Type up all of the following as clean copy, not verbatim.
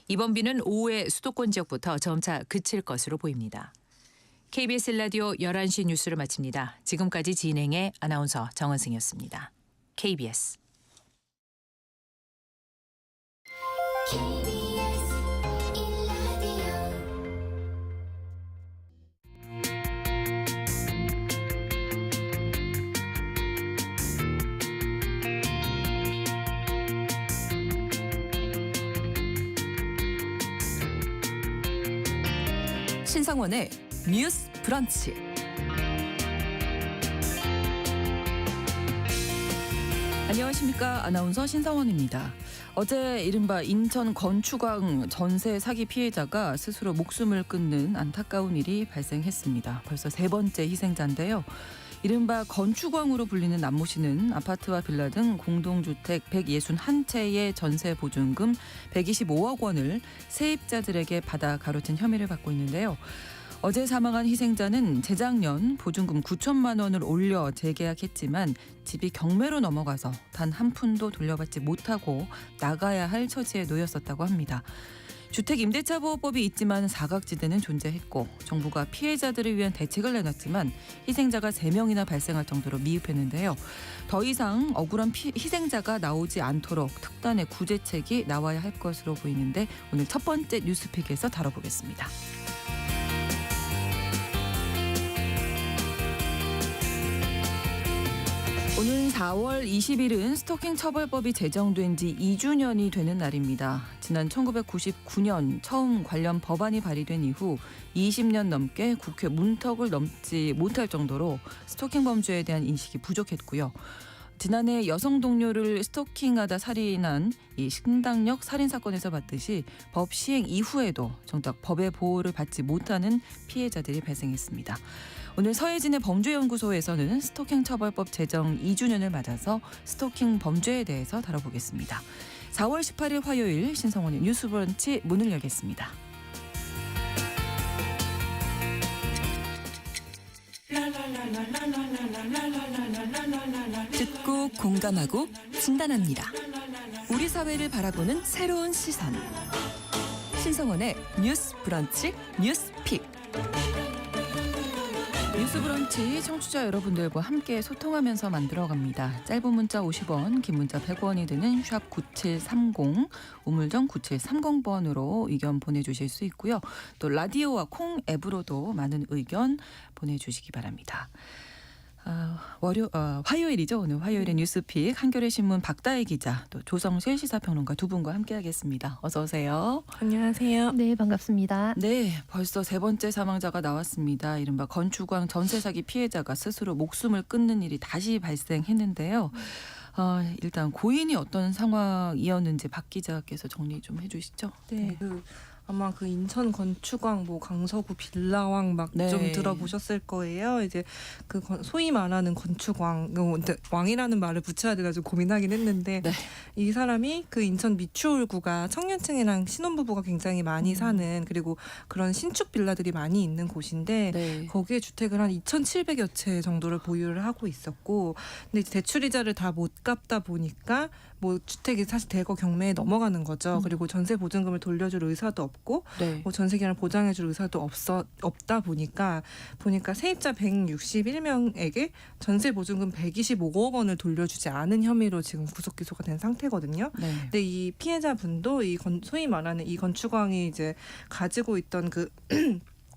이번 비는 오후에 수도권 지역부터 점차 그칠 것으로 보입니다. KBS 라디오 11시 뉴스를 마칩니다. 지금까지 진행의 아나운서 정은승이었습니다. KBS 신성원의 뉴스 브런치. 안녕하십니까. 아나운서 신성원입니다. 어제 이른바 인천 건축왕 전세 사기 피해자가 스스로 목숨을 끊는 안타까운 일이 발생했습니다. 벌써 세 번째 희생자인데요. 이른바 건축왕으로 불리는 남모 씨는 아파트와 빌라 등 공동주택 161채의 전세 보증금 125억 원을 세입자들에게 받아 가로챈 혐의를 받고 있는데요. 어제 사망한 희생자는 재작년 보증금 9천만 원을 올려 재계약했지만 집이 경매로 넘어가서 단 한 푼도 돌려받지 못하고 나가야 할 처지에 놓였었다고 합니다. 주택임대차보호법이 있지만 사각지대는 존재했고 정부가 피해자들을 위한 대책을 내놨지만 희생자가 3명이나 발생할 정도로 미흡했는데요. 더 이상 억울한 희생자가 나오지 않도록 특단의 구제책이 나와야 할 것으로 보이는데 오늘 첫 번째 뉴스픽에서 다뤄보겠습니다. 오는 4월 20일은 스토킹 처벌법이 제정된 지 2주년이 되는 날입니다. 지난 1999년 처음 관련 법안이 발의된 이후 20년 넘게 국회 문턱을 넘지 못할 정도로 스토킹 범죄에 대한 인식이 부족했고요. 지난해 여성 동료를 스토킹하다 살인한 이 신당역 살인 사건에서 봤듯이 법 시행 이후에도 정작 법의 보호를 받지 못하는 피해자들이 발생했습니다. 오늘 서혜진의 범죄연구소에서는 스토킹 처벌법 제정 2주년을 맞아서 스토킹 범죄에 대해서 다뤄보겠습니다. 4월 18일 화요일 신성원의 뉴스 브런치 문을 열겠습니다. 듣고 공감하고 진단합니다. 우리 사회를 바라보는 새로운 시선. 신성원의 뉴스 브런치 뉴스픽. 뉴스 브런치 청취자 여러분들과 함께 소통하면서 만들어갑니다. 짧은 문자 50원, 긴 문자 100원이 드는 샵 9730, 우물정 9730번으로 의견 보내주실 수 있고요. 또 라디오와 콩 앱으로도 많은 의견 보내주시기 바랍니다. 화요일이죠. 오늘 화요일의 뉴스픽 한겨레 신문 박다혜 기자, 또 조성실 시사평론가 두 분과 함께하겠습니다. 어서 오세요. 안녕하세요. 네, 반갑습니다. 네, 벌써 세 번째 사망자가 나왔습니다. 이른바 건축왕 전세 사기 피해자가 스스로 목숨을 끊는 일이 다시 발생했는데요. 일단 고인이 어떤 상황이었는지 박 기자께서 정리 좀 해주시죠. 네. 아마 그 인천 건축왕, 강서구 빌라왕 막 좀 들어보셨을 거예요. 이제 그 소위 말하는 건축왕, 왕이라는 말을 붙여야 돼가지고 고민하긴 했는데 이 사람이 그 인천 미추홀구가 청년층이랑 신혼부부가 굉장히 많이 사는, 그리고 그런 신축 빌라들이 많이 있는 곳인데 거기에 주택을 한 2,700여 채 정도를 보유를 하고 있었고, 근데 이제 대출이자를 다 못 갚다 보니까 주택이 사실 대거 경매에 넘어가는 거죠. 그리고 전세 보증금을 돌려줄 의사도 없고 전세 기간을 보장해줄 의사도 없다 보니까 세입자 161명에게 전세 보증금 125억 원을 돌려주지 않은 혐의로 지금 구속 기소가 된 상태거든요. 근데 이 피해자분도 소위 말하는 이 건축왕이 이제 가지고 있던 그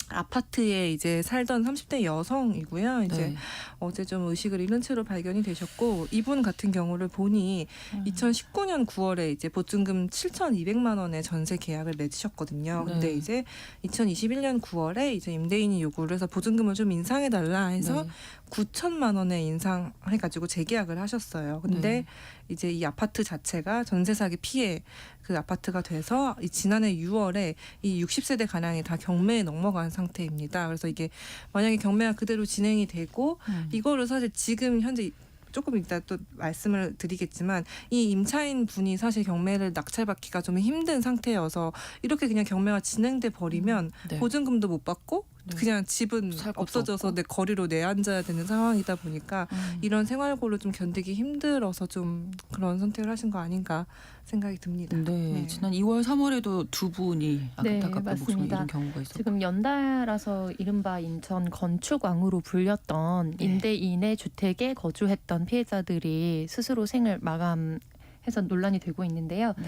아파트에 이제 살던 30대 여성이고요. 이제 어제 좀 의식을 잃은 채로 발견이 되셨고, 이분 같은 경우를 보니 2019년 9월에 이제 보증금 7,200만 원의 전세 계약을 맺으셨거든요. 근데 이제 2021년 9월에 이제 임대인이 요구를 해서 보증금을 좀 인상해달라 해서 9천만 원에 인상해가지고 재계약을 하셨어요. 근데 이제 이 아파트 자체가 전세 사기 피해 그 아파트가 돼서 지난해 6월에 이 60세대 가량이 다 경매에 넘어간 상태입니다. 그래서 이게 만약에 경매가 그대로 진행이 되고 이거를 사실 지금 현재 조금 이따 또 말씀을 드리겠지만 이 임차인 분이 사실 경매를 낙찰받기가 좀 힘든 상태여서 이렇게 그냥 경매가 진행돼 버리면 보증금도 못 받고 그냥 집은 살 것도 없어져서 없고. 내 거리로 내앉아야 되는 상황이다 보니까 이런 생활고를 좀 견디기 힘들어서 좀 그런 선택을 하신 거 아닌가 생각이 듭니다. 네, 지난 2월, 3월에도 두 분이 네, 안타깝게 목숨을 맞습니다. 잃은 경우가 있었고. 지금 연달아서 이른바 인천 건축왕으로 불렸던 네. 임대인의 주택에 거주했던 피해자들이 스스로 생을 마감해서 논란이 되고 있는데요. 네.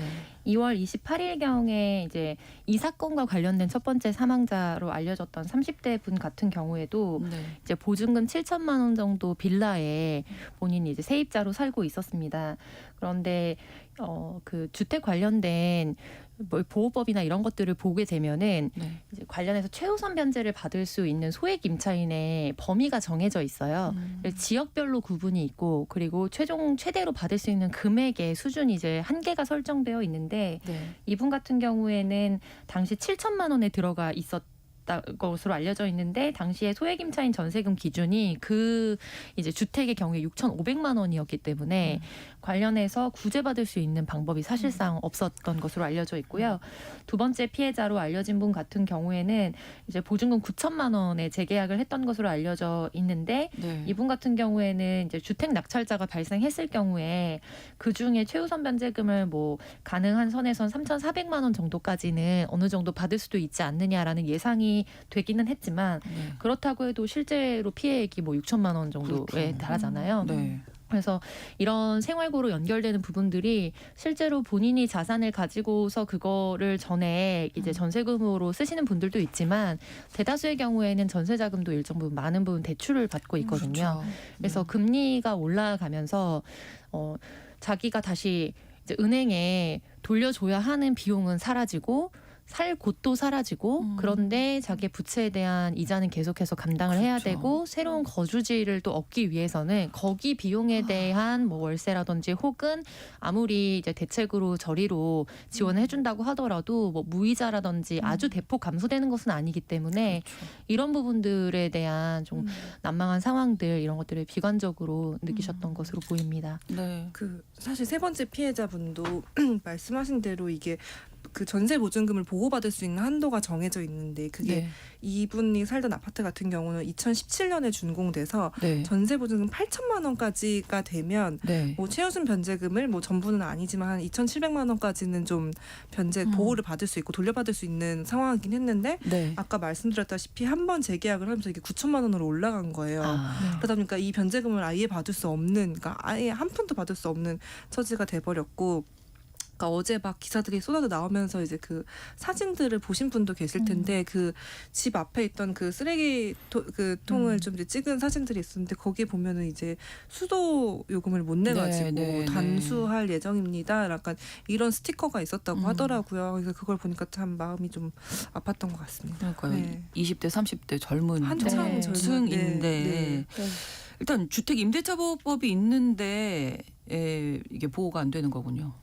2월 28일경에 이제 이 사건과 관련된 첫 번째 사망자로 알려졌던 30대 분 같은 경우에도 네. 이제 보증금 7천만 원 정도 빌라에 본인이 이제 세입자로 살고 있었습니다. 그런데 그 주택 관련된 뭐 보호법이나 이런 것들을 보게 되면은 네. 이제 관련해서 최우선 변제를 받을 수 있는 소액 임차인의 범위가 정해져 있어요. 지역별로 구분이 있고 그리고 최대로 받을 수 있는 금액의 수준이 이제 한계가 설정되어 있는데 네. 이분 같은 경우에는 당시 7천만 원에 들어가 있었 것으로 알려져 있는데 당시에 소액 임차인 전세금 기준이 그 이제 주택의 경우에 6,500만 원이었기 때문에 관련해서 구제받을 수 있는 방법이 사실상 없었던 것으로 알려져 있고요. 두 번째 피해자로 알려진 분 같은 경우에는 이제 보증금 9천만 원에 재계약을 했던 것으로 알려져 있는데 네. 이분 같은 경우에는 이제 주택 낙찰자가 발생했을 경우에 그 중에 최우선 변제금을 뭐 가능한 선에선 3,400만 원 정도까지는 어느 정도 받을 수도 있지 않느냐라는 예상이 되기는 했지만 네. 그렇다고 해도 실제로 피해액이 뭐 6천만 원 정도에 그렇죠. 달하잖아요. 네. 그래서 이런 생활고로 연결되는 부분들이 실제로 본인이 자산을 가지고서 그거를 전에 이제 전세금으로 쓰시는 분들도 있지만 대다수의 경우에는 전세자금도 일정 부분 많은 부분 대출을 받고 있거든요. 그렇죠. 그래서 금리가 올라가면서 자기가 다시 이제 은행에 돌려줘야 하는 비용은 사라지고 살 곳도 사라지고 그런데 자기의 부채에 대한 이자는 계속해서 감당을 해야 그렇죠. 되고 새로운 거주지를 또 얻기 위해서는 거기 비용에 대한 뭐 월세라든지 혹은 아무리 이제 대책으로 저리로 지원을 해준다고 하더라도 뭐 무이자라든지 아주 대폭 감소되는 것은 아니기 때문에 그렇죠. 이런 부분들에 대한 좀 난망한 상황들 이런 것들을 비관적으로 느끼셨던 것으로 보입니다. 네. 그 사실 세 번째 피해자분도 말씀하신 대로 이게 그 전세 보증금을 보호받을 수 있는 한도가 정해져 있는데 그게 네. 이분이 살던 아파트 같은 경우는 2017년에 준공돼서 네. 전세 보증금 8천만 원까지가 되면 네. 뭐 최우선 변제금을 뭐 전부는 아니지만 한 2,700만 원까지는 좀 변제 보호를 받을 수 있고 돌려받을 수 있는 상황이긴 했는데 네. 아까 말씀드렸다시피 한 번 재계약을 하면서 이게 9천만 원으로 올라간 거예요. 그러다 보니까 이 변제금을 아예 받을 수 없는, 그러니까 아예 한 푼도 받을 수 없는 처지가 돼버렸고. 그러니까 어제 막 기사들이 쏟아져 나오면서 이제 그 사진들을 보신 분도 계실 텐데 그 집 앞에 있던 그 쓰레기 그 통을 좀 이제 찍은 사진들이 있었는데 거기에 보면은 이제 수도 요금을 못 내가지고 네, 네, 단수할 예정입니다. 약간 이런 스티커가 있었다고 하더라고요. 그래서 그걸 보니까 참 마음이 좀 아팠던 것 같습니다. 그러니까요. 네. 20대, 30대 젊은 한참 네. 젊은 층인데 일단 주택 임대차 보호법이 있는데 이게 보호가 안 되는 거군요.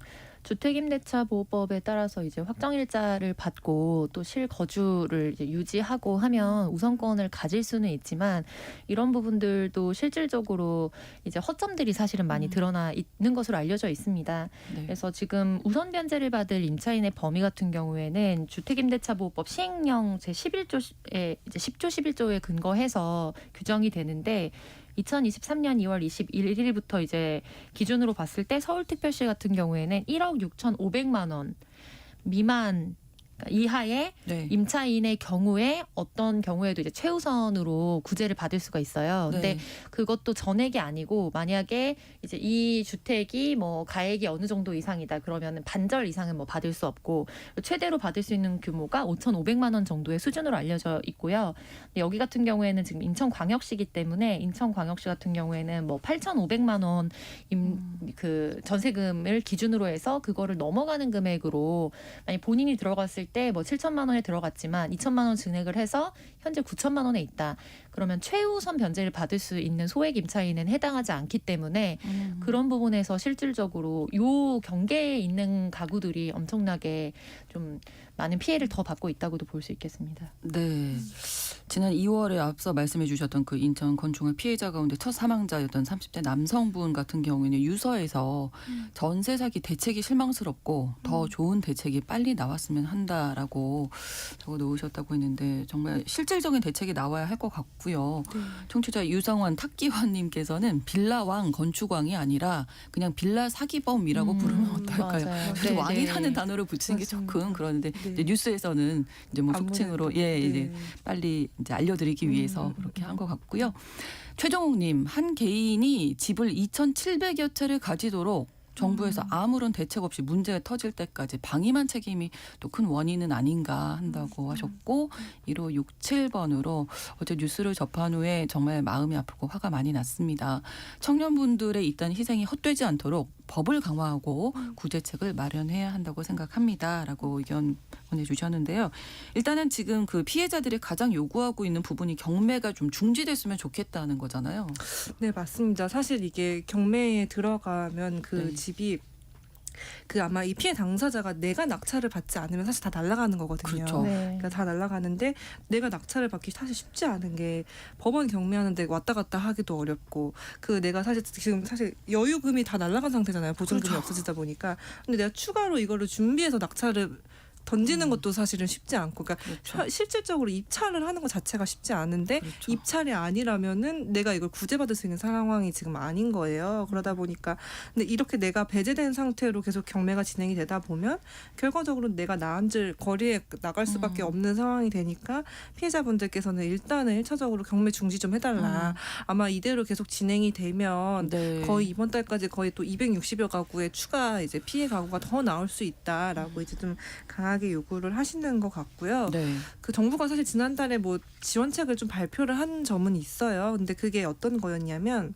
주택임대차 보호법에 따라서 이제 확정일자를 받고 또 실거주를 이제 유지하고 하면 우선권을 가질 수는 있지만 이런 부분들도 실질적으로 이제 허점들이 사실은 많이 드러나 있는 것으로 알려져 있습니다. 네. 그래서 지금 우선 변제를 받을 임차인의 범위 같은 경우에는 주택임대차 보호법 시행령 제11조에 이제 10조 11조에 근거해서 규정이 되는데 2023년 2월 21일부터 이제 기준으로 봤을 때 서울특별시 같은 경우에는 1억 6,500만 원 미만 이하의 네. 임차인의 경우에 어떤 경우에도 이제 최우선으로 구제를 받을 수가 있어요. 근데 네. 그것도 전액이 아니고 만약에 이제 이 주택이 뭐 가액이 어느 정도 이상이다 그러면은 반절 이상은 뭐 받을 수 없고 최대로 받을 수 있는 규모가 5,500만 원 정도의 수준으로 알려져 있고요. 근데 여기 같은 경우에는 지금 인천광역시이기 때문에 인천광역시 같은 경우에는 뭐 8,500만 원 그 전세금을 기준으로 해서 그거를 넘어가는 금액으로 만약 본인이 들어갔을 때 뭐 7천만 원에 들어갔지만 2천만 원 증액을 해서 현재 9천만 원에 있다. 그러면 최우선 변제를 받을 수 있는 소액 임차인은 해당하지 않기 때문에 그런 부분에서 실질적으로 요 경계에 있는 가구들이 엄청나게 좀 많은 피해를 더 받고 있다고도 볼 수 있겠습니다. 네. 지난 2월에 앞서 말씀해 주셨던 그 인천 건축물 피해자 가운데 첫 사망자였던 30대 남성분 같은 경우에는 유서에서 전세 사기 대책이 실망스럽고 더 좋은 대책이 빨리 나왔으면 한다라고 적어 놓으셨다고 했는데 정말 실질적인 대책이 나와야 할 것 같고요. 청취자 유성원 탁기환님께서는 빌라왕 건축왕이 아니라 그냥 빌라 사기범이라고 부르면 어떨까요? 맞아요. 그래서 네, 왕이라는 네. 단어를 붙이는 게 맞습니다. 조금 그러는데 네. 이제 뉴스에서는 이제 뭐 속칭으로 아무래도, 이제 빨리 이제 알려드리기 위해서 그렇게 한 것 같고요. 최종욱님 한 개인이 집을 2,700여 채를 가지도록 정부에서 아무런 대책 없이 문제가 터질 때까지 방임한 책임이 또 큰 원인은 아닌가 한다고 하셨고 1567번으로 어제 뉴스를 접한 후에 정말 마음이 아프고 화가 많이 났습니다. 청년분들의 일단 희생이 헛되지 않도록 법을 강화하고 구제책을 마련해야 한다고 생각합니다라고 의견 보내주셨는데요. 일단은 지금 그 피해자들이 가장 요구하고 있는 부분이 경매가 좀 중지됐으면 좋겠다는 거잖아요. 네, 맞습니다. 사실 이게 경매에 들어가면 그 네. 집이 그 아마 이 피해 당사자가 내가 낙찰을 받지 않으면 사실 다 날아가는 거거든요. 그렇죠. 네. 그러니까 다 날아가는데 내가 낙찰을 받기 사실 쉽지 않은 게 법원 경매하는데 왔다 갔다 하기도 어렵고 그 내가 사실 지금 사실 여유금이 다 날아간 상태잖아요. 보증금이 그렇죠. 없어지다 보니까 근데 내가 추가로 이거를 준비해서 낙찰을 던지는 것도 사실은 쉽지 않고 그러니까 그렇죠. 실질적으로 입찰을 하는 것 자체가 쉽지 않은데 그렇죠. 입찰이 아니라면은 내가 이걸 구제받을 수 있는 상황이 지금 아닌 거예요. 그러다 보니까 근데 이렇게 내가 배제된 상태로 계속 경매가 진행이 되다 보면 결과적으로 내가 나앉을 거리에 나갈 수밖에 없는 상황이 되니까 피해자분들께서는 일단은 1차적으로 경매 중지 좀 해달라. 아마 이대로 계속 진행이 되면 네. 거의 이번 달까지 거의 또 260여 가구의 추가 이제 피해 가구가 더 나올 수 있다라고 이제 좀 강하게 요구를 하시는 것 같고요. 네. 그 정부가 사실 지난달에 뭐 지원책을 좀 발표를 한 점은 있어요. 근데 그게 어떤 거였냐면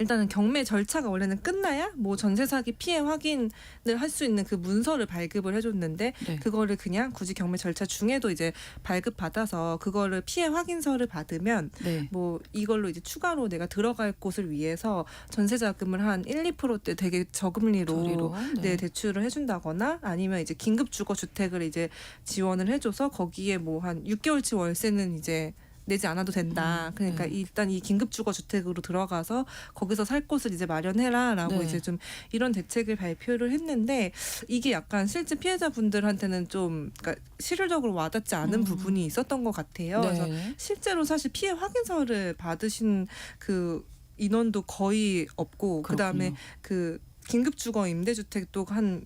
일단은 경매 절차가 원래는 끝나야 뭐 전세 사기 피해 확인을 할 수 있는 그 문서를 발급을 해줬는데 네. 그거를 그냥 굳이 경매 절차 중에도 이제 발급 받아서 그거를 피해 확인서를 받으면 네. 뭐 이걸로 이제 추가로 내가 들어갈 곳을 위해서 전세 자금을 한 1, 2%대 되게 저금리로 저리로. 네, 대출을 해준다거나 아니면 이제 긴급 주거 주택을 이제 지원을 해줘서 거기에 뭐 한 6개월치 월세는 이제 내지 않아도 된다. 그러니까 네. 일단 이 긴급 주거 주택으로 들어가서 거기서 살 곳을 이제 마련해라라고 네. 이제 좀 이런 대책을 발표를 했는데 이게 약간 실제 피해자분들한테는 좀 그러니까 실질적으로 와닿지 않은 부분이 있었던 것 같아요. 그래서 네. 실제로 사실 피해 확인서를 받으신 그 인원도 거의 없고 그다음에 그렇군요. 그 긴급 주거 임대주택도 한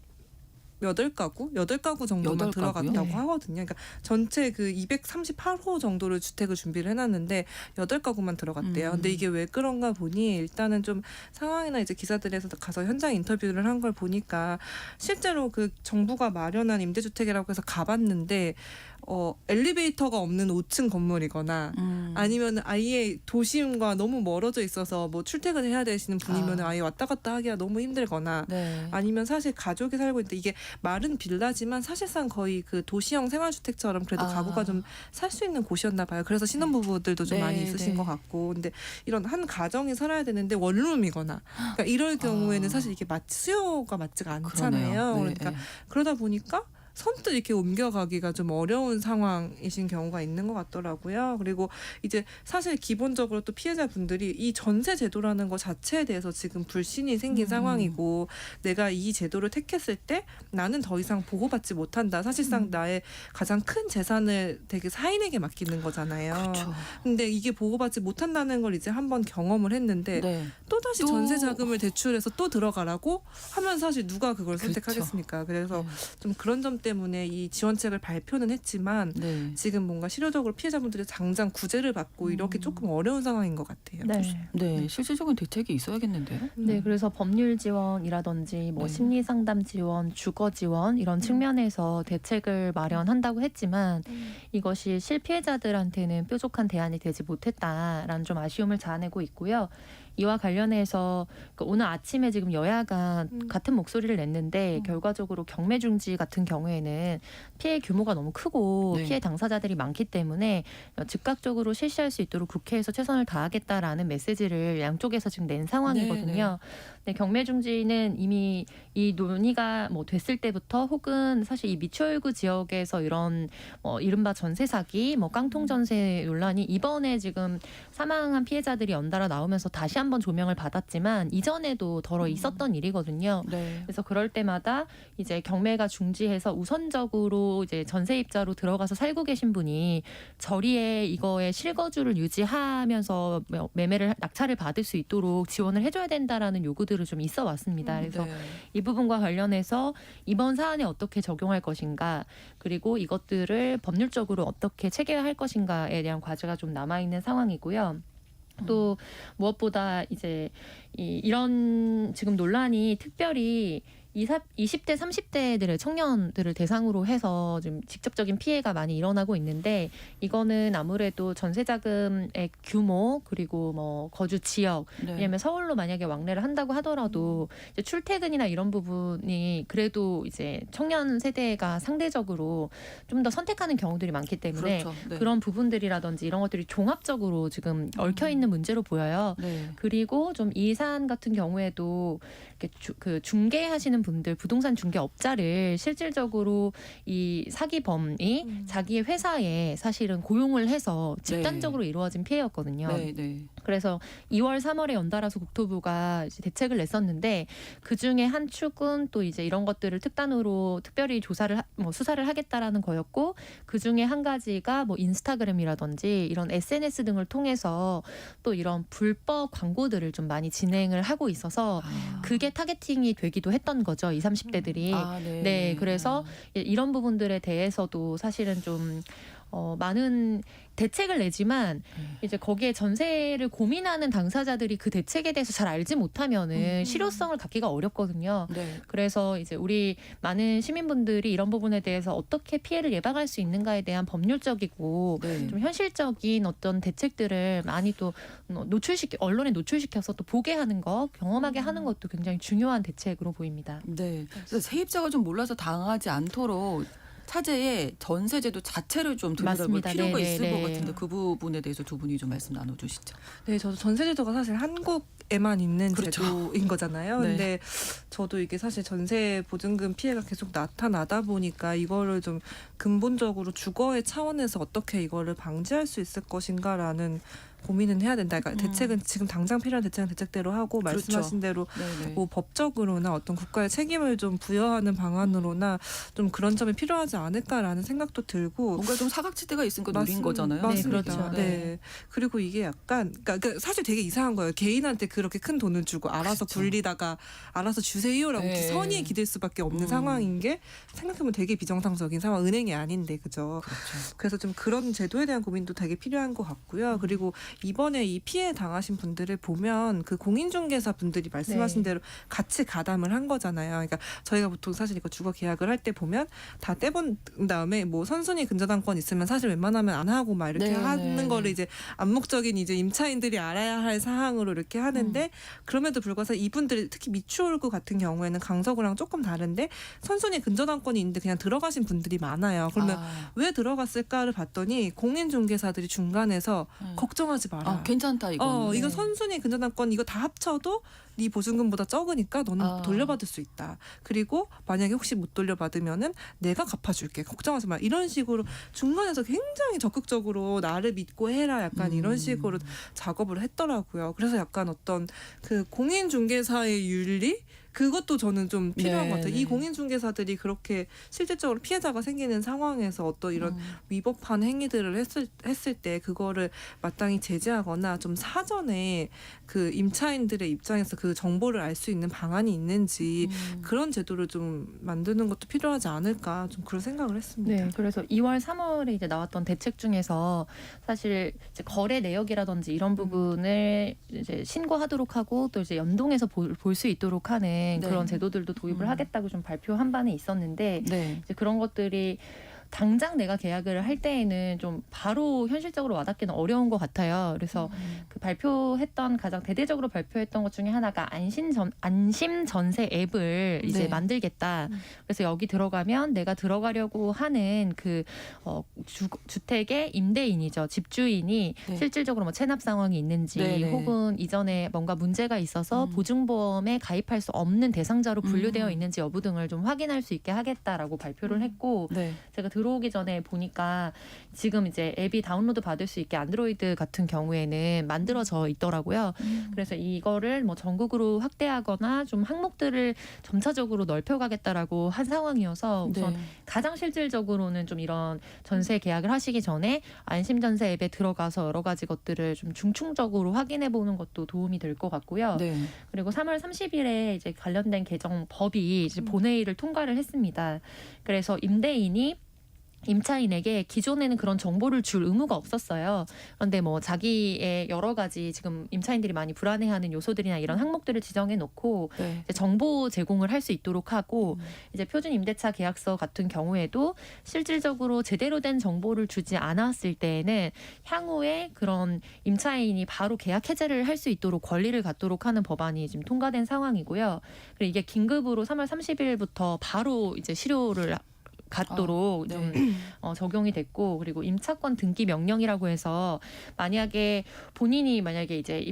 8가구 정도만 8가구요? 들어갔다고 네. 하거든요. 그러니까 전체 그 238호 정도를 주택을 준비를 해놨는데 8가구만 들어갔대요. 근데 이게 왜 그런가 보니 일단은 좀 상황이나 이제 기사들에서 가서 현장 인터뷰를 한 걸 보니까 실제로 그 정부가 마련한 임대주택이라고 해서 가봤는데 엘리베이터가 없는 5층 건물이거나 아니면 아예 도심과 너무 멀어져 있어서 뭐 출퇴근을 해야 되시는 분이면 아예 왔다 갔다 하기가 너무 힘들거나 네. 아니면 사실 가족이 살고 있는데 이게 마른 빌라지만 사실상 거의 그 도시형 생활주택처럼 그래도 가구가 좀 살 수 있는 곳이었나 봐요. 그래서 신혼부부들도 좀 네, 많이 있으신 네. 것 같고 근데 이런 한 가정이 살아야 되는데 원룸이거나 그러니까 이럴 경우에는 사실 이게 수요가 맞지가 않잖아요. 그러네요. 네, 그러니까 네. 그러다 보니까 선뜻 이렇게 옮겨가기가 좀 어려운 상황이신 경우가 있는 것 같더라고요. 그리고 이제 사실 기본적으로 또 피해자분들이 이 전세 제도라는 것 자체에 대해서 지금 불신이 생긴 상황이고 내가 이 제도를 택했을 때 나는 더 이상 보호받지 못한다. 사실상 나의 가장 큰 재산을 되게 사인에게 맡기는 거잖아요. 그렇죠. 근데 이게 보호받지 못한다는 걸 이제 한번 경험을 했는데 네. 또다시 또- 전세 자금을 대출해서 또 들어가라고 하면 사실 누가 그걸 그렇죠. 선택하겠습니까? 그래서 좀 그런 점 때문에 이 지원책을 발표는 했지만 네. 지금 뭔가 실효적으로 피해자분들이 당장 구제를 받고 이렇게 조금 어려운 상황인 것 같아요. 네. 네. 실질적인 대책이 있어야겠는데요. 네, 그래서 법률 지원이라든지 뭐 네. 심리 상담 지원, 주거 지원 이런 측면에서 대책을 마련한다고 했지만 이것이 실피해자들한테는 뾰족한 대안이 되지 못했다라는 좀 아쉬움을 자아내고 있고요. 이와 관련해서 오늘 아침에 지금 여야가 같은 목소리를 냈는데 결과적으로 경매 중지 같은 경우에는 피해 규모가 너무 크고 네. 피해 당사자들이 많기 때문에 즉각적으로 실시할 수 있도록 국회에서 최선을 다하겠다라는 메시지를 양쪽에서 지금 낸 상황이거든요. 네, 경매 중지는 이미 이 논의가 뭐 됐을 때부터 혹은 사실 이 미추홀구 지역에서 이런 이른바 전세 사기, 뭐 깡통 전세 논란이 이번에 지금 사망한 피해자들이 연달아 나오면서 다시 한번 조명을 받았지만 이전에도 덜어 있었던 일이거든요. 네. 그래서 그럴 때마다 이제 경매가 중지해서 우선적으로 이제 전세입자로 들어가서 살고 계신 분이 저리에 이거의 실거주를 유지하면서 매매를 낙찰을 받을 수 있도록 지원을 해줘야 된다라는 요구들을 좀 있어 왔습니다. 그래서 네. 이 부분과 관련해서 이번 사안에 어떻게 적용할 것인가, 그리고 이것들을 법률적으로 어떻게 체계화할 것인가에 대한 과제가 좀 남아 있는 상황이고요. 또 무엇보다 이제 이런 지금 논란이 특별히 20대, 30대들의 청년들을 대상으로 해서 좀 직접적인 피해가 많이 일어나고 있는데 이거는 아무래도 전세자금의 규모 그리고 뭐 거주 지역 네. 왜냐하면 서울로 만약에 왕래를 한다고 하더라도 이제 출퇴근이나 이런 부분이 그래도 이제 청년 세대가 상대적으로 좀 더 선택하는 경우들이 많기 때문에 그렇죠. 네. 그런 부분들이라든지 이런 것들이 종합적으로 지금 얽혀 있는 문제로 보여요. 네. 그리고 좀 이 사안 같은 경우에도 이렇게 그 중개하시는 분들, 부동산 중개업자를 실질적으로 이 사기범이 자기의 회사에 사실은 고용을 해서 집단적으로 이루어진 피해였거든요. 네. 네. 그래서 2월, 3월에 연달아서 국토부가 이제 대책을 냈었는데 그 중에 한 축은 또 이제 이런 것들을 특단으로 특별히 수사를 하겠다라는 거였고 그 중에 한 가지가 뭐 인스타그램이라든지 이런 SNS 등을 통해서 또 이런 불법 광고들을 좀 많이 진행을 하고 있어서 그게 타겟팅이 되기도 했던 거죠. 20, 30대들이. 네. 네, 그래서 이런 부분들에 대해서도 사실은 좀 많은 대책을 내지만 이제 거기에 전세를 고민하는 당사자들이 그 대책에 대해서 잘 알지 못하면은 실효성을 갖기가 어렵거든요. 네. 그래서 이제 우리 많은 시민분들이 이런 부분에 대해서 어떻게 피해를 예방할 수 있는가에 대한 법률적이고 네. 좀 현실적인 어떤 대책들을 많이 또 언론에 노출시켜서 또 보게 하는 거, 경험하게 하는 것도 굉장히 중요한 대책으로 보입니다. 네. 그래서 세입자가 좀 몰라서 당하지 않도록 차제에 전세제도 자체를 좀 들여다볼 맞습니다. 필요가 네네, 있을 것 네. 같은데 그 부분에 대해서 두 분이 좀 말씀 나눠주시죠. 네, 저도 전세제도가 사실 한국에만 있는 그렇죠. 제도인 거잖아요. 네. 근데 저도 이게 사실 전세 보증금 피해가 계속 나타나다 보니까 이거를 좀 근본적으로 주거의 차원에서 어떻게 이거를 방지할 수 있을 것인가라는 고민은 해야 된다. 그러니까 대책은 지금 당장 필요한 대책은 대책대로 하고 그렇죠. 말씀하신 대로 네네. 뭐 법적으로나 어떤 국가의 책임을 좀 부여하는 방안으로나 좀 그런 점이 필요하지 않을까라는 생각도 들고 뭔가 좀 사각지대가 있으니까 노린 거잖아요. 맞습니다. 네, 그렇죠. 네. 그리고 이게 약간 그러니까 사실 되게 이상한 거예요. 개인한테 그렇게 큰 돈을 주고 알아서 그렇죠. 굴리다가 알아서 주세요라고 네. 선의에 기댈 수밖에 없는 상황인 게 생각해보면 되게 비정상적인 상황. 은행이 아닌데 그죠. 그렇죠. 그래서 좀 그런 제도에 대한 고민도 되게 필요한 것 같고요. 그리고 이번에 이 피해 당하신 분들을 보면 그 공인중개사 분들이 말씀하신 네. 대로 같이 가담을 한 거잖아요. 그러니까 저희가 보통 사실 이거 주거 계약을 할 때 보면 다 떼본 다음에 뭐 선순위 근저당권 있으면 사실 웬만하면 안 하고 막 이렇게 네, 하는 네. 거를 이제 암묵적인 이제 임차인들이 알아야 할 사항으로 이렇게 하는데 그럼에도 불구하고 이분들 특히 미추홀구 같은 경우에는 강서구랑 조금 다른데 선순위 근저당권이 있는데 그냥 들어가신 분들이 많아요. 그러면 왜 들어갔을까를 봤더니 공인중개사들이 중간에서 걱정하지 마라. 괜찮다 이거. 이거 선순위 근저당권 이거 다 합쳐도 네 보증금보다 적으니까 너는 돌려받을 수 있다. 그리고 만약에 혹시 못 돌려받으면은 내가 갚아줄게. 걱정하지 마. 이런 식으로 중간에서 굉장히 적극적으로 나를 믿고 해라. 약간 이런 식으로 작업을 했더라고요. 그래서 약간 어떤 그 공인중개사의 윤리 그것도 저는 좀 필요한 것 같아요. 이 공인중개사들이 그렇게 실질적으로 피해자가 생기는 상황에서 어떤 이런 위법한 행위들을 했을 때 그거를 마땅히 제재하거나 좀 사전에 그 임차인들의 입장에서 그 정보를 알 수 있는 방안이 있는지 그런 제도를 좀 만드는 것도 필요하지 않을까 좀 그런 생각을 했습니다. 네, 그래서 2월, 3월에 이제 나왔던 대책 중에서 사실 이제 거래 내역이라든지 이런 부분을 이제 신고하도록 하고 또 이제 연동해서 볼 수 있도록 하는 그런 제도들도 도입을 하겠다고 좀 발표한 바는 있었는데 네. 이제 그런 것들이 당장 내가 계약을 할 때에는 좀 바로 현실적으로 와닿기는 어려운 것 같아요. 그래서 그 발표했던 가장 대대적으로 발표했던 것 중에 하나가 안심 전세 앱을 이제 네. 만들겠다. 그래서 여기 들어가면 내가 들어가려고 하는 그 주택의 임대인이죠. 집주인이 네. 실질적으로 뭐 체납 상황이 있는지 네네. 혹은 이전에 뭔가 문제가 있어서 보증보험에 가입할 수 없는 대상자로 분류되어 있는지 여부 등을 좀 확인할 수 있게 하겠다라고 발표를 했고 네. 제가 들어오기 전에 보니까 지금 이제 앱이 다운로드 받을 수 있게 안드로이드 같은 경우에는 만들어져 있더라고요. 그래서 이거를 뭐 전국으로 확대하거나 좀 항목들을 점차적으로 넓혀가겠다라고 한 상황이어서 우선 네. 가장 실질적으로는 좀 이런 전세 계약을 하시기 전에 안심전세 앱에 들어가서 여러 가지 것들을 좀 중충적으로 확인해 보는 것도 도움이 될 것 같고요. 네. 그리고 3월 30일에 이제 관련된 개정법이 이제 본회의를 통과를 했습니다. 그래서 임대인이 임차인에게 기존에는 그런 정보를 줄 의무가 없었어요. 그런데 뭐 자기의 여러 가지 지금 임차인들이 많이 불안해하는 요소들이나 이런 항목들을 지정해 놓고 네. 이제 정보 제공을 할 수 있도록 하고 이제 표준 임대차 계약서 같은 경우에도 실질적으로 제대로 된 정보를 주지 않았을 때에는 향후에 그런 임차인이 바로 계약 해제를 할 수 있도록 권리를 갖도록 하는 법안이 지금 통과된 상황이고요. 그리고 이게 긴급으로 3월 30일부터 바로 이제 실효를 갖도록 네. 좀 적용이 됐고 그리고 임차권 등기 명령이라고 해서 만약에 본인이 만약에 이제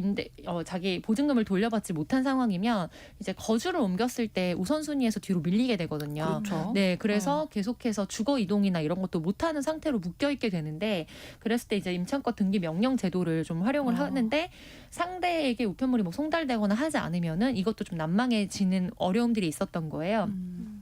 자기 보증금을 돌려받지 못한 상황이면 이제 거주를 옮겼을 때 우선순위에서 뒤로 밀리게 되거든요. 그렇죠. 네, 그래서 계속해서 주거 이동이나 이런 것도 못하는 상태로 묶여 있게 되는데 그랬을 때 이제 임차권 등기 명령 제도를 좀 활용을 하는데 상대에게 우편물이 뭐 송달되거나 하지 않으면은 이것도 좀 난망해지는 어려움들이 있었던 거예요.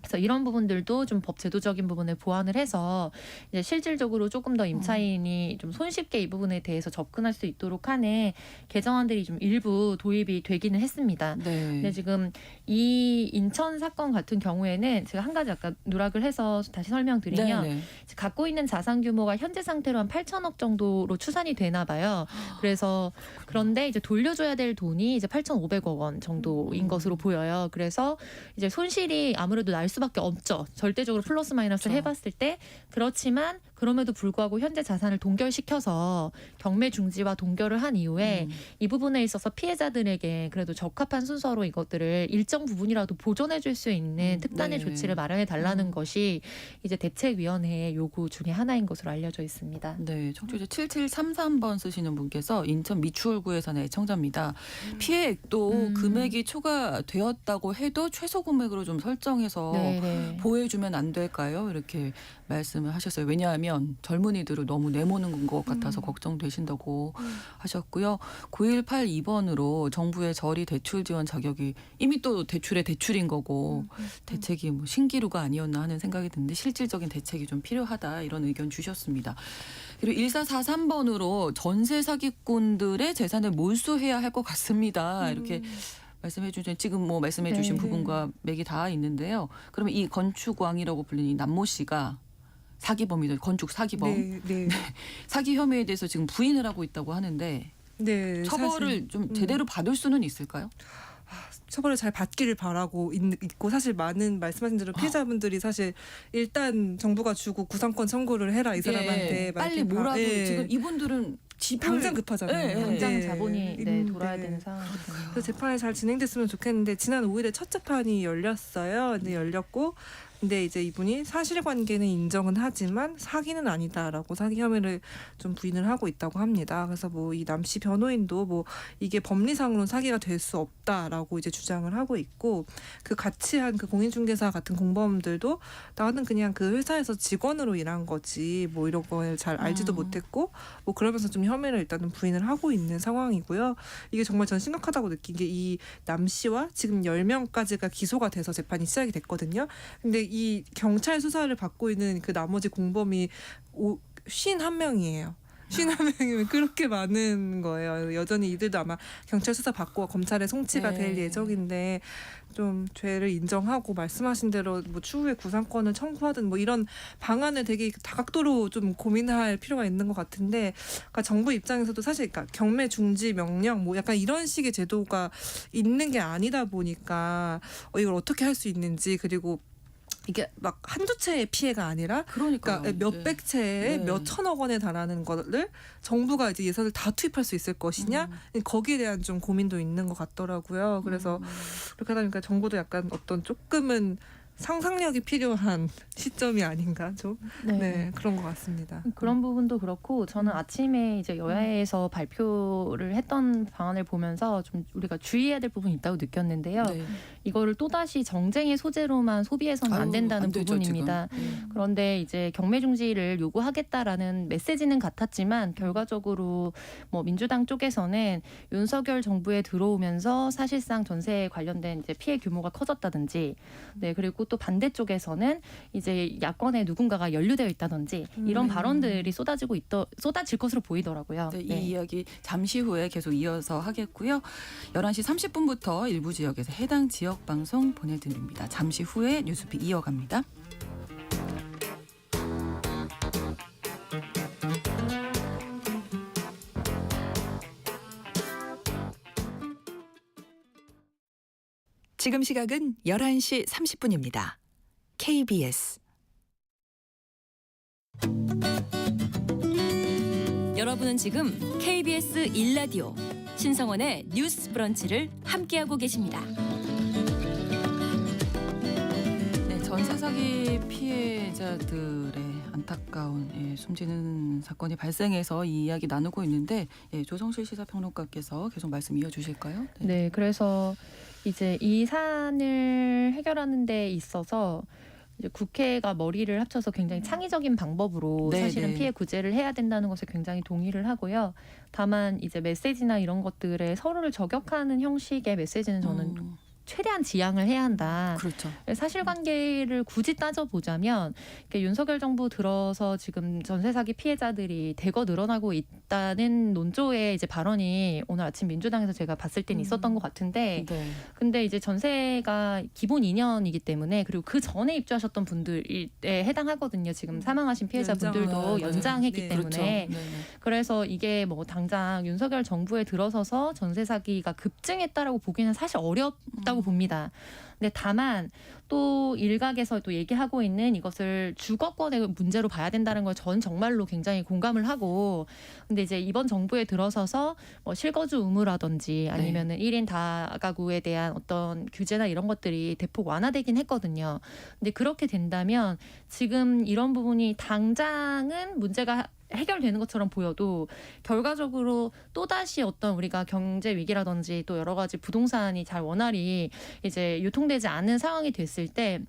그래서 이런 부분들도 좀 법 제도적인 부분을 보완을 해서 이제 실질적으로 조금 더 임차인이 좀 손쉽게 이 부분에 대해서 접근할 수 있도록 하는 개정안들이 좀 일부 도입이 되기는 했습니다. 네. 근데 지금 이 인천 사건 같은 경우에는 제가 한 가지 아까 누락을 해서 다시 설명드리면 네. 갖고 있는 자산 규모가 현재 상태로 한 8천억 정도로 추산이 되나 봐요. 그래서 그런데 이제 돌려줘야 될 돈이 이제 8,500억 원 정도인 것으로 보여요. 그래서 이제 손실이 아무래도 날 수밖에 없죠. 절대적으로 플러스 마이너스를 그렇죠. 해봤을 때 그렇지만 그럼에도 불구하고 현재 자산을 동결시켜서 경매 중지와 동결을 한 이후에 이 부분에 있어서 피해자들에게 그래도 적합한 순서로 이것들을 일정 부분이라도 보존해 줄 수 있는 특단의 네. 조치를 마련해 달라는 것이 이제 대책위원회의 요구 중에 하나인 것으로 알려져 있습니다. 네, 청취자 7733번 쓰시는 분께서 인천 미추홀구에 사는 애청자입니다. 피해액도 금액이 초과되었다고 해도 최소 금액으로 좀 설정해서 네. 보호해주면 안 될까요? 이렇게 말씀을 하셨어요. 왜냐하면 젊은이들을 너무 내모는 것 같아서 걱정되신다고 하셨고요. 9182번으로 정부의 저리 대출 지원 자격이 이미 또 대출의 대출인 거고 대책이 뭐 신기루가 아니었나 하는 생각이 드는데 실질적인 대책이 좀 필요하다 이런 의견 주셨습니다. 그리고 1443번으로 전세 사기꾼들의 재산을 몰수해야 할 것 같습니다. 이렇게 말씀해 주신 지금 뭐 말씀해 주신 네. 부분과 맥이 다 있는데요. 그러면 이 건축왕이라고 불리는 이 남모 씨가 사기범이죠. 건축 사기범. 네. 사기 혐의에 대해서 지금 부인을 하고 있다고 하는데 네. 처벌을 사실, 좀 제대로 받을 수는 있을까요? 처벌을 잘 받기를 바라고 있고 사실 많은 말씀하신 대로 피해자분들이 사실 일단 정부가 주고 구상권 청구를 해라 이 사람한테 예, 막 빨리 이렇게 뭐라도 예. 지금 이분들은 집을 당장 급하잖아요. 예, 예. 당장 네. 자본이 돌아야 되는 상황. 그래서 재판이 잘 진행됐으면 좋겠는데 지난 5일에 첫 재판이 열렸어요. 근데 열렸고 근데 이제 이분이 사실관계는 인정은 하지만 사기는 아니다라고 사기 혐의를 좀 부인을 하고 있다고 합니다. 그래서 뭐 이 남씨 변호인도 뭐 이게 법리상으로는 사기가 될 수 없다라고 이제 주장을 하고 있고 그 같이 한 그 공인중개사 같은 공범들도 나는 그냥 그 회사에서 직원으로 일한 거지 뭐 이런 걸 잘 알지도 못했고 뭐 그러면서 좀 혐의를 일단은 부인을 하고 있는 상황이고요. 이게 정말 전 심각하다고 느낀 게 이 남씨와 지금 10명까지가 기소가 돼서 재판이 시작이 됐거든요. 근데 이 경찰 수사를 받고 있는 그 나머지 공범이 51명이에요. 51명이면 그렇게 많은 거예요. 여전히 이들도 아마 경찰 수사 받고 검찰에 송치가 네. 될 예정인데 좀 죄를 인정하고 말씀하신 대로 뭐 추후에 구상권을 청구하든 뭐 이런 방안을 되게 다각도로 좀 고민할 필요가 있는 것 같은데 그러니까 정부 입장에서도 사실 그러니까 경매 중지 명령 뭐 약간 이런 식의 제도가 있는 게 아니다 보니까 이걸 어떻게 할 수 있는지 그리고 이게 막 한두 채의 피해가 아니라 그러니까 그러니까 몇백 채에 네. 몇 천억 원에 달하는 거를 정부가 이제 예산을 다 투입할 수 있을 것이냐 거기에 대한 좀 고민도 있는 것 같더라고요. 그래서 그렇게 하다 보니까 정부도 약간 어떤 조금은 상상력이 필요한 시점이 아닌가 좀 네, 그런 것 같습니다. 그런 부분도 그렇고 저는 아침에 이제 여야에서 발표를 했던 방안을 보면서 좀 우리가 주의해야 될 부분이 있다고 느꼈는데요. 네. 이거를 또다시 정쟁의 소재로만 소비해서는 안 아유, 된다는 안 되죠, 부분입니다. 지금. 그런데 이제 경매 중지를 요구하겠다라는 메시지는 같았지만 결과적으로 뭐 민주당 쪽에서는 윤석열 정부에 들어오면서 사실상 전세에 관련된 이제 피해 규모가 커졌다든지, 네, 그리고 또 반대쪽에서는 이제 야권에 누군가가 연루되어 있다든지 이런 발언들이 쏟아질 것으로 보이더라고요. 네, 네. 이 이야기 잠시 후에 계속 이어서 하겠고요. 11시 30분부터 일부 지역에서 해당 지역 방송 보내드립니다. 잠시 후에 뉴스픽 이어갑니다. 지금 시각은 11시 30분입니다. KBS 여러분은 지금 KBS 1라디오 신성원의 뉴스 브런치를 함께하고 계십니다. 네, 전세 사기 피해자들의 안타까운 숨지는 사건이 발생해서 이 이야기 나누고 있는데 조성실 시사평론가께서 계속 말씀 이어주실까요? 네, 그래서 이제 이 사안을 해결하는 데 있어서 이제 국회가 머리를 합쳐서 굉장히 창의적인 방법으로 네, 사실은 네. 피해 구제를 해야 된다는 것에 굉장히 동의를 하고요. 다만 이제 메시지나 이런 것들에 서로를 저격하는 형식의 메시지는 저는 최대한 지양을 해야 한다. 그렇죠. 사실관계를 굳이 따져보자면 윤석열 정부 들어서 지금 전세 사기 피해자들이 대거 늘어나고 있다는 논조의 이제 발언이 오늘 아침 민주당에서 제가 봤을 땐 있었던 것 같은데, 네. 근데 이제 전세가 기본 2년이기 때문에 그리고 그 전에 입주하셨던 분들에 해당하거든요. 지금 사망하신 피해자분들도 네, 연장했기 네. 때문에. 그렇죠. 네, 네. 그래서 이게 뭐 당장 윤석열 정부에 들어서서 전세 사기가 급증했다라고 보기는 사실 어렵다고 봅니다. 근데 다만 또 일각에서 또 얘기하고 있는 이것을 주거권의 문제로 봐야 된다는 걸 전 정말로 굉장히 공감을 하고, 근데 이제 이번 정부에 들어서서 뭐 실거주 의무라든지 아니면은 1인 다가구에 대한 어떤 규제나 이런 것들이 대폭 완화되긴 했거든요. 근데 그렇게 된다면 지금 이런 부분이 당장은 문제가 해결되는 것처럼 보여도 결과적으로 또다시 어떤 우리가 경제 위기라든지 또 여러 가지 부동산이 잘 원활히 이제 유통되지 않은 상황이 됐을 때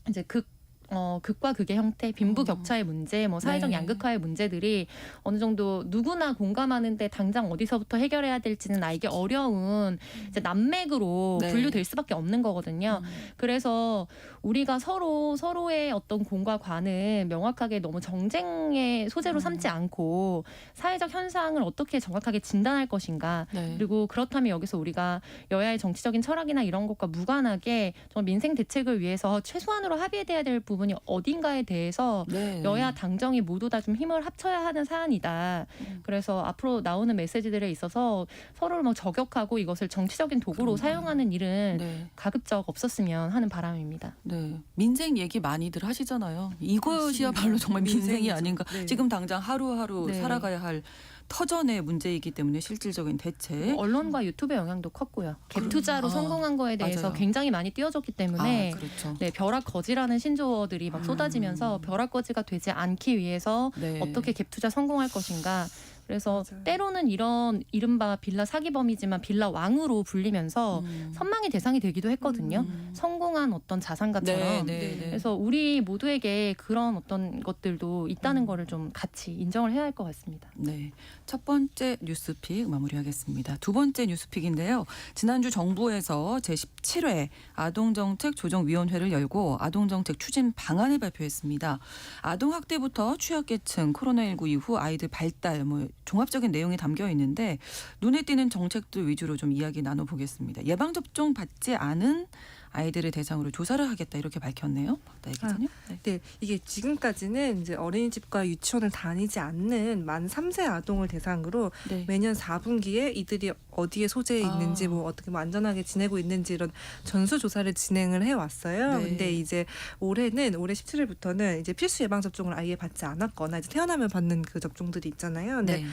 이제 극과 극의 형태, 빈부격차의 문제, 뭐 사회적 네. 양극화의 문제들이 어느 정도 누구나 공감하는데 당장 어디서부터 해결해야 될지는 알기 어려운 이제 난맥으로 네. 분류될 수밖에 없는 거거든요. 그래서 우리가 서로의 어떤 공과 관을 명확하게 너무 정쟁의 소재로 삼지 않고 사회적 현상을 어떻게 정확하게 진단할 것인가. 네. 그리고 그렇다면 여기서 우리가 여야의 정치적인 철학이나 이런 것과 무관하게 정말 민생 대책을 위해서 최소한으로 합의돼야 될 부분이 어딘가에 대해서 네. 여야 당정이 모두 다 좀 힘을 합쳐야 하는 사안이다. 그래서 앞으로 나오는 메시지들에 있어서 서로를 뭐 저격하고 이것을 정치적인 도구로 사용하는 일은 네. 가급적 없었으면 하는 바람입니다. 네, 민생 얘기 많이들 하시잖아요. 이것이야말로 정말 민생이 민생이죠. 아닌가. 네. 지금 당장 하루하루 네. 살아가야 할 터전의 문제이기 때문에 실질적인 대책. 언론과 유튜브의 영향도 컸고요. 갭 투자로 아, 성공한 거에 대해서 맞아요. 굉장히 많이 띄워줬기 때문에 그렇죠. 네, 벼락거지라는 신조어들이 막 쏟아지면서 벼락거지가 되지 않기 위해서 네. 어떻게 갭 투자 성공할 것인가. 그래서 맞아요. 때로는 이런 이른바 빌라 사기범이지만 빌라 왕으로 불리면서 선망의 대상이 되기도 했거든요. 성공한 어떤 자산가처럼. 네, 네, 네. 그래서 우리 모두에게 그런 어떤 것들도 있다는 거를 좀 같이 인정을 해야 할 것 같습니다. 네, 첫 번째 뉴스픽 마무리하겠습니다. 두 번째 뉴스픽인데요. 지난주 정부에서 제17회 아동정책 조정위원회를 열고 아동정책 추진 방안을 발표했습니다. 아동학대부터 취약계층, 코로나19 이후 아이들 발달, 종합적인 내용이 담겨 있는데 눈에 띄는 정책들 위주로 좀 이야기 나눠보겠습니다. 예방접종 받지 않은 아이들을 대상으로 조사를 하겠다 이렇게 밝혔네요. 박다혜 기자님. 네. 네, 이게 지금까지는 이제 어린이집과 유치원을 다니지 않는 만 3세 아동을 대상으로 네. 매년 4분기에 이들이 어디에 소재해 있는지 뭐 어떻게 뭐 안전하게 지내고 있는지 이런 전수 조사를 진행을 해 왔어요. 네. 근데 이제 올해 17일부터는 이제 필수 예방 접종을 아예 받지 않았거나 이제 태어나면 받는 그 접종들이 있잖아요. 근데 네.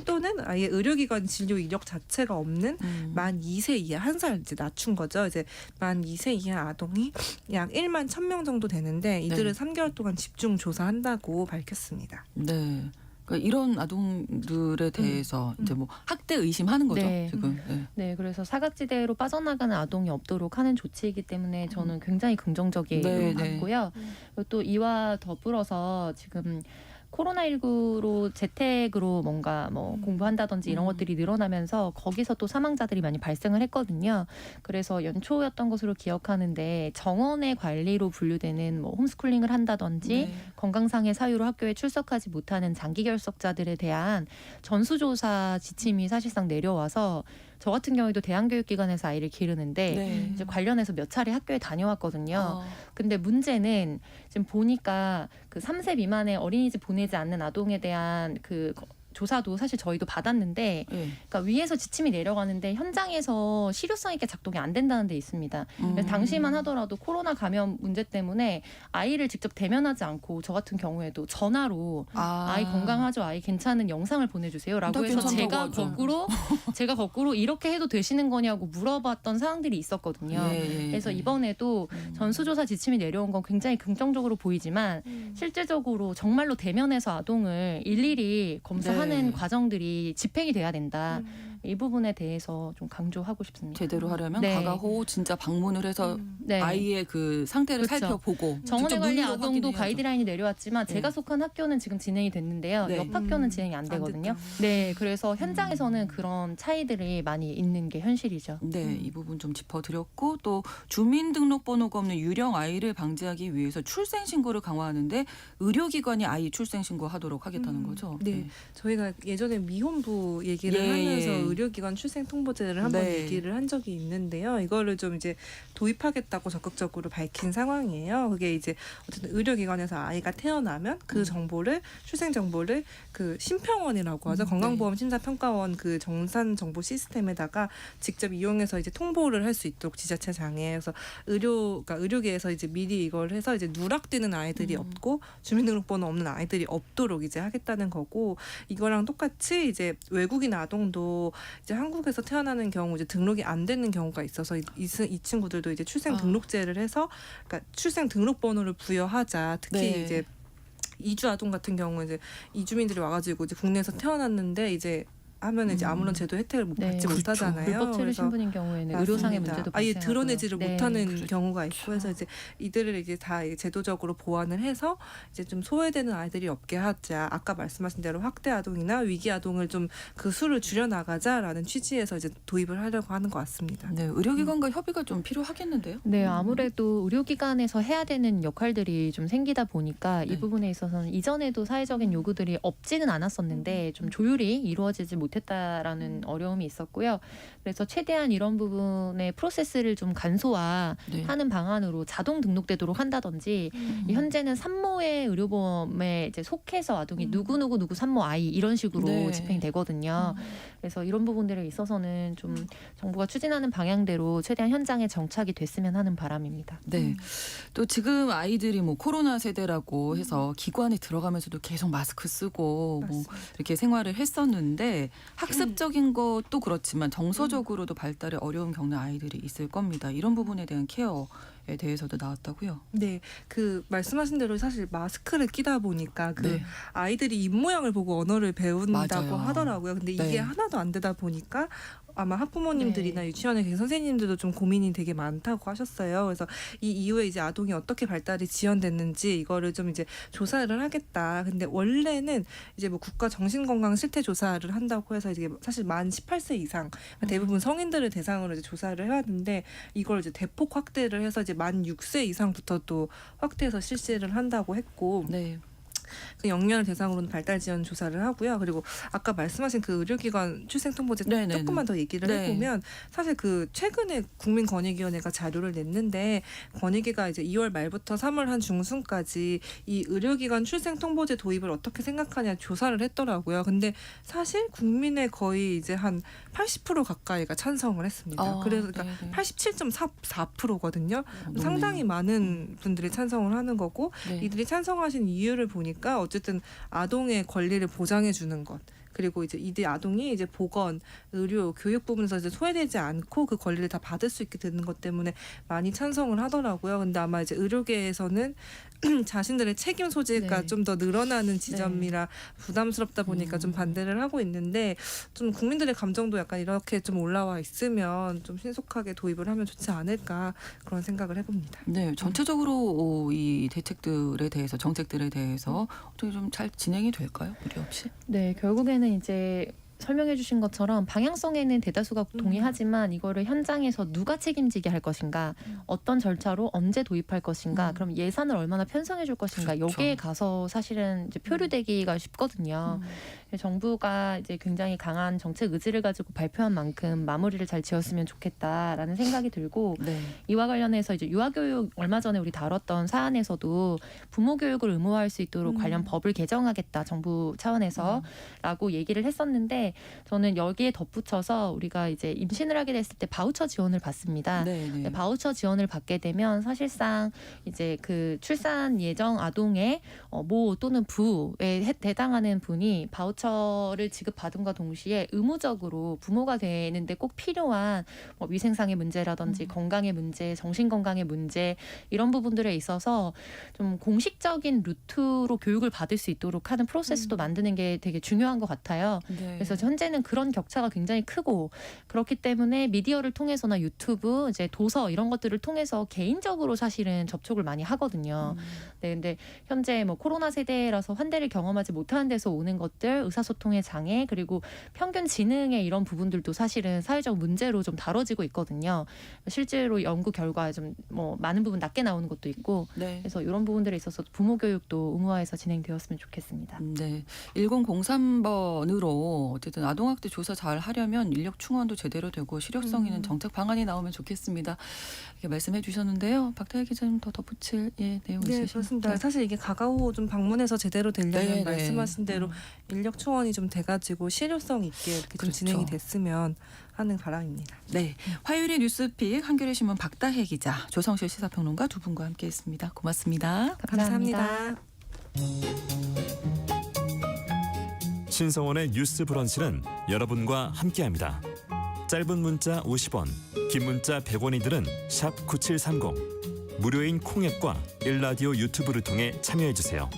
또는 아예 의료기관 진료 이력 자체가 없는 음. 만 2세 이하 한 살 이제 낮춘 거죠. 이제 만 2세 이하 아동이 약 1만 1,000명 정도 되는데 이들을 네. 3개월 동안 집중 조사한다고 밝혔습니다. 네. 그러니까 이런 아동들에 대해서 이제 뭐 학대 의심하는 거죠. 네. 지금. 네. 네, 그래서 사각지대로 빠져나가는 아동이 없도록 하는 조치이기 때문에 저는 굉장히 긍정적으로 네, 네. 봤고요. 그리고 또 이와 더불어서 지금 코로나19로 재택으로 뭔가 뭐 공부한다든지 이런 것들이 늘어나면서 거기서 또 사망자들이 많이 발생을 했거든요. 그래서 연초였던 것으로 기억하는데 정원의 관리로 분류되는 뭐 홈스쿨링을 한다든지 네. 건강상의 사유로 학교에 출석하지 못하는 장기 결석자들에 대한 전수조사 지침이 사실상 내려와서 저 같은 경우에도 대안교육기관에서 아이를 기르는데 네. 이제 관련해서 몇 차례 학교에 다녀왔거든요. 어. 근데 문제는 지금 보니까 그 3세 미만의 어린이집 보내지 않는 아동에 대한 그 조사도 사실 저희도 받았는데 네. 그러니까 위에서 지침이 내려가는데 현장에서 실효성 있게 작동이 안 된다는 데 있습니다. 그래서 당시만 하더라도 코로나 감염 문제 때문에 아이를 직접 대면하지 않고 저 같은 경우에도 전화로 아이 건강하죠, 아이 괜찮은 영상을 보내주세요라고 나 해서 괜찮다고 제가 거꾸로 이렇게 해도 되시는 거냐고 물어봤던 상황들이 있었거든요. 예. 그래서 이번에도 전수조사 지침이 내려온 건 굉장히 긍정적으로 보이지만 실제적으로 정말로 대면해서 아동을 일일이 검사하는 네. 과정들이 집행이 돼야 된다. 이 부분에 대해서 좀 강조하고 싶습니다. 제대로 하려면 네. 가가호 진짜 방문을 해서 네. 아이의 그 상태를 그렇죠. 살펴보고 정원에 직접 관리 눈으로 아동도 확인해야죠. 가이드라인이 내려왔지만 네. 제가 속한 학교는 지금 진행이 됐는데요. 네. 옆 학교는 진행이 안 되거든요. 네, 그래서 현장에서는 그런 차이들이 많이 있는 게 현실이죠. 네, 이 부분 좀 짚어드렸고 또 주민등록번호가 없는 유령 아이를 방지하기 위해서 출생신고를 강화하는데 의료기관이 아이 출생신고하도록 하겠다는 거죠. 네. 저희가 예전에 미혼부 얘기를 예, 하면서 예. 의료기관 출생 통보제를 한번 네. 얘기를 한 적이 있는데요. 이거를 좀 이제 도입하겠다고 적극적으로 밝힌 상황이에요. 그게 이제 어쨌든 의료기관에서 아이가 태어나면 그 정보를 출생 정보를 그 심평원이라고 하죠. 건강보험 심사평가원 그 정산 정보 시스템에다가 직접 이용해서 이제 통보를 할 수 있도록 지자체장에 그래서 그러니까 의료계에서 이제 미리 이걸 해서 이제 누락되는 아이들이 없고 주민등록번호 없는 아이들이 없도록 이제 하겠다는 거고 이거랑 똑같이 이제 외국인 아동도 이제 한국에서 태어나는 경우 이제 등록이 안 되는 경우가 있어서 이 친구들도 이제 출생 등록제를 해서 그러니까 출생 등록번호를 부여하자. 특히 네. 이제 이주 아동 같은 경우 이제 이주민들이 와가지고 이제 국내에서 태어났는데 이제 하면 이제 아무런 제도 혜택을 받지 그렇죠. 못하잖아요. 불법 체류 그래서 신분인 경우에는 의료상의 맞습니다. 문제도 아예 발생하고요. 드러내지를 네. 못하는 그렇죠. 경우가 있고 해서 이제 이들을 이제 다 제도적으로 보완을 해서 이제 좀 소외되는 아이들이 없게 하자. 아까 말씀하신 대로 학대 아동이나 위기 아동을 좀 그 수를 줄여 나가자라는 취지에서 이제 도입을 하려고 하는 것 같습니다. 네, 의료기관과 협의가 좀 필요하겠는데요. 네, 아무래도 의료기관에서 해야 되는 역할들이 좀 생기다 보니까 네. 이 부분에 있어서는 이전에도 사회적인 요구들이 없지는 않았었는데 좀 조율이 이루어지지 못했다라는 어려움이 있었고요. 그래서 최대한 이런 부분의 프로세스를 좀 간소화하는 방안으로 자동 등록되도록 한다든지 이 현재는 산모의 의료보험에 이제 속해서 아동이 누구 산모 아이 이런 식으로 네. 집행이 되거든요. 그래서 이런 부분들에 있어서는 좀 정부가 추진하는 방향대로 최대한 현장에 정착이 됐으면 하는 바람입니다. 네. 또 지금 아이들이 뭐 코로나 세대라고 해서 기관에 들어가면서도 계속 마스크 쓰고 뭐 이렇게 생활을 했었는데 학습적인 것도 그렇지만 정서적으로도 발달에 어려움 겪는 아이들이 있을 겁니다. 이런 부분에 대한 케어에 대해서도 나왔다고요. 네, 그 말씀하신 대로 사실 마스크를 끼다 보니까 그 네. 아이들이 입 모양을 보고 언어를 배운다고 맞아요. 하더라고요. 근데 이게 네. 하나도 안 되다 보니까 아마 학부모님들이나 유치원에 계신 선생님들도 좀 고민이 되게 많다고 하셨어요. 그래서 이 이후에 이제 아동이 어떻게 발달이 지연됐는지 이거를 좀 이제 조사를 하겠다. 근데 원래는 이제 뭐 국가 정신건강 실태 조사를 한다고 해서 이게 사실 만 18세 이상 대부분 성인들을 대상으로 이제 조사를 해왔는데 이걸 이제 대폭 확대를 해서 이제 만 6세 이상부터 또 확대해서 실시를 한다고 했고. 네. 그 영유아를 대상으로는 발달 지원 조사를 하고요. 그리고 아까 말씀하신 그 의료기관 출생통보제 네네네. 조금만 더 얘기를 네. 해보면 사실 그 최근에 국민권익위원회가 자료를 냈는데 권익위가 이제 2월 말부터 3월 한 중순까지 이 의료기관 출생통보제 도입을 어떻게 생각하냐 조사를 했더라고요. 근데 사실 국민의 거의 이제 한 80% 가까이가 찬성을 했습니다. 그래서 그러니까 87.4%거든요. 상당히 많은 분들이 찬성을 하는 거고 네. 이들이 찬성하신 이유를 보니까 어쨌든 아동의 권리를 보장해 주는 것. 그리고 이제 이들 아동이 이제 보건, 의료, 교육 부분에서 이제 소외되지 않고 그 권리를 다 받을 수 있게 되는 것 때문에 많이 찬성을 하더라고요. 근데 아마 이제 의료계에서는 자신들의 책임 소재가 네. 좀 더 늘어나는 지점이라 부담스럽다 보니까 좀 반대를 하고 있는데 좀 국민들의 감정도 약간 이렇게 좀 올라와 있으면 좀 신속하게 도입을 하면 좋지 않을까 그런 생각을 해봅니다. 네, 전체적으로 이 대책들에 대해서 정책들에 대해서 어떻게 좀 잘 진행이 될까요? 무리 없이? 네, 결국에는 이제 설명해 주신 것처럼 방향성에는 대다수가 동의하지만 이거를 현장에서 누가 책임지게 할 것인가, 어떤 절차로 언제 도입할 것인가, 그럼 예산을 얼마나 편성해 줄 것인가, 그렇죠. 여기에 가서 사실은 이제 표류되기가 쉽거든요. 정부가 이제 굉장히 강한 정책 의지를 가지고 발표한 만큼 마무리를 잘 지었으면 좋겠다라는 생각이 들고, 네. 이와 관련해서 이제 유아교육 얼마 전에 우리 다뤘던 사안에서도 부모 교육을 의무화할 수 있도록 관련 법을 개정하겠다 정부 차원에서라고 얘기를 했었는데, 저는 여기에 덧붙여서 우리가 이제 임신을 하게 됐을 때 바우처 지원을 받습니다. 네, 네. 바우처 지원을 받게 되면 사실상 이제 그 출산 예정 아동의 모 또는 부에 해당하는 분이 바우처를 지급받음과 동시에 의무적으로 부모가 되는데 꼭 필요한 뭐 위생상의 문제라든지 건강의 문제, 정신건강의 문제 이런 부분들에 있어서 좀 공식적인 루트로 교육을 받을 수 있도록 하는 프로세스도 만드는 게 되게 중요한 것 같아요. 네. 그래서 현재는 그런 격차가 굉장히 크고, 그렇기 때문에 미디어를 통해서나 유튜브, 이제 도서 이런 것들을 통해서 개인적으로 사실은 접촉을 많이 하거든요. 네, 근데 현재 뭐 코로나 세대라서 환대를 경험하지 못하는 데서 오는 것들, 의사소통의 장애, 그리고 평균 지능의 이런 부분들도 사실은 사회적 문제로 좀 다뤄지고 있거든요. 실제로 연구 결과 좀 뭐 많은 부분 낮게 나오는 것도 있고, 네. 그래서 이런 부분들에 있어서 부모 교육도 의무화해서 진행되었으면 좋겠습니다. 네. 1003번으로 어쨌든 아동학대 조사 잘 하려면 인력 충원도 제대로 되고 실효성 있는 정책 방안이 나오면 좋겠습니다. 이렇게 말씀해 주셨는데요. 박태일 기자님 더 덧붙일 내용 네, 있으신가요? 그렇습니다. 사실 이게 가가오 좀 방문해서 제대로 되려면 네, 네. 말씀하신 대로 인력 충원이 좀 돼가지고 실효성 있게 이렇게 좀 그렇죠. 진행이 됐으면 하는 바람입니다. 네. 화요일의 뉴스픽 한겨레 신문 박다혜 기자, 조성실 시사평론가 두 분과 함께했습니다. 고맙습니다. 감사합니다. 신성원의 뉴스 브런치는 여러분과 함께합니다. 짧은 문자 50원, 긴 문자 100원이들은 샵 9730, 무료인 콩앱과 일라디오 유튜브를 통해 참여해주세요.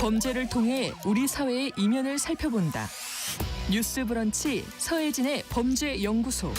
범죄를 통해 우리 사회의 이면을 살펴본다. 뉴스 브런치 서혜진의 범죄연구소.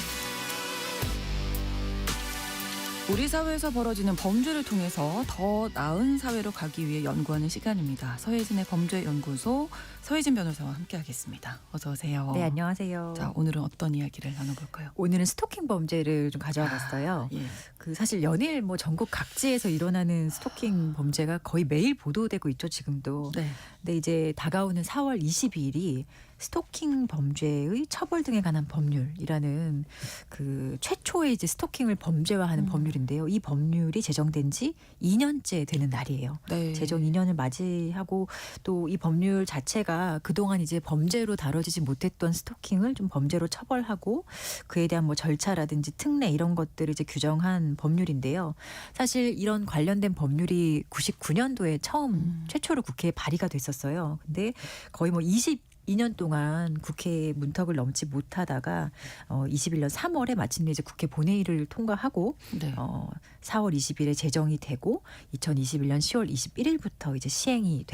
우리 사회에서 벌어지는 범죄를 통해서 더 나은 사회로 가기 위해 연구하는 시간입니다. 서혜진의 범죄연구소 서혜진 변호사와 함께하겠습니다. 어서 오세요. 네, 안녕하세요. 자, 오늘은 어떤 이야기를 나눠볼까요? 오늘은 스토킹 범죄를 좀 가져와 봤어요. 예. 그 사실 연일 뭐 전국 각지에서 일어나는 스토킹 범죄가 거의 매일 보도되고 있죠, 지금도. 네. 근데 이제 다가오는 4월 22일이 스토킹 범죄의 처벌 등에 관한 법률이라는 그 최초의 이제 스토킹을 범죄화하는 법률인데요. 이 법률이 제정된 지 2년째 되는 날이에요. 네. 제정 2년을 맞이하고 또 이 법률 자체가 그동안 이제 범죄로 다뤄지지 못했던 스토킹을 좀 범죄로 처벌하고 그에 대한 뭐 절차라든지 특례 이런 것들을 이제 규정한 법률인데요. 사실 이런 관련된 법률이 99년도에 처음 최초로 국회에 발의가 됐었어요. 근데 거의 뭐 2년 동안 국회 문턱을 넘지 못하다가 21년 3월에 마침내 이제 국회 본회의를 통과하고 네. 4월 20일에 제정이 되고 2021년 10월 21일부터 이제 시행이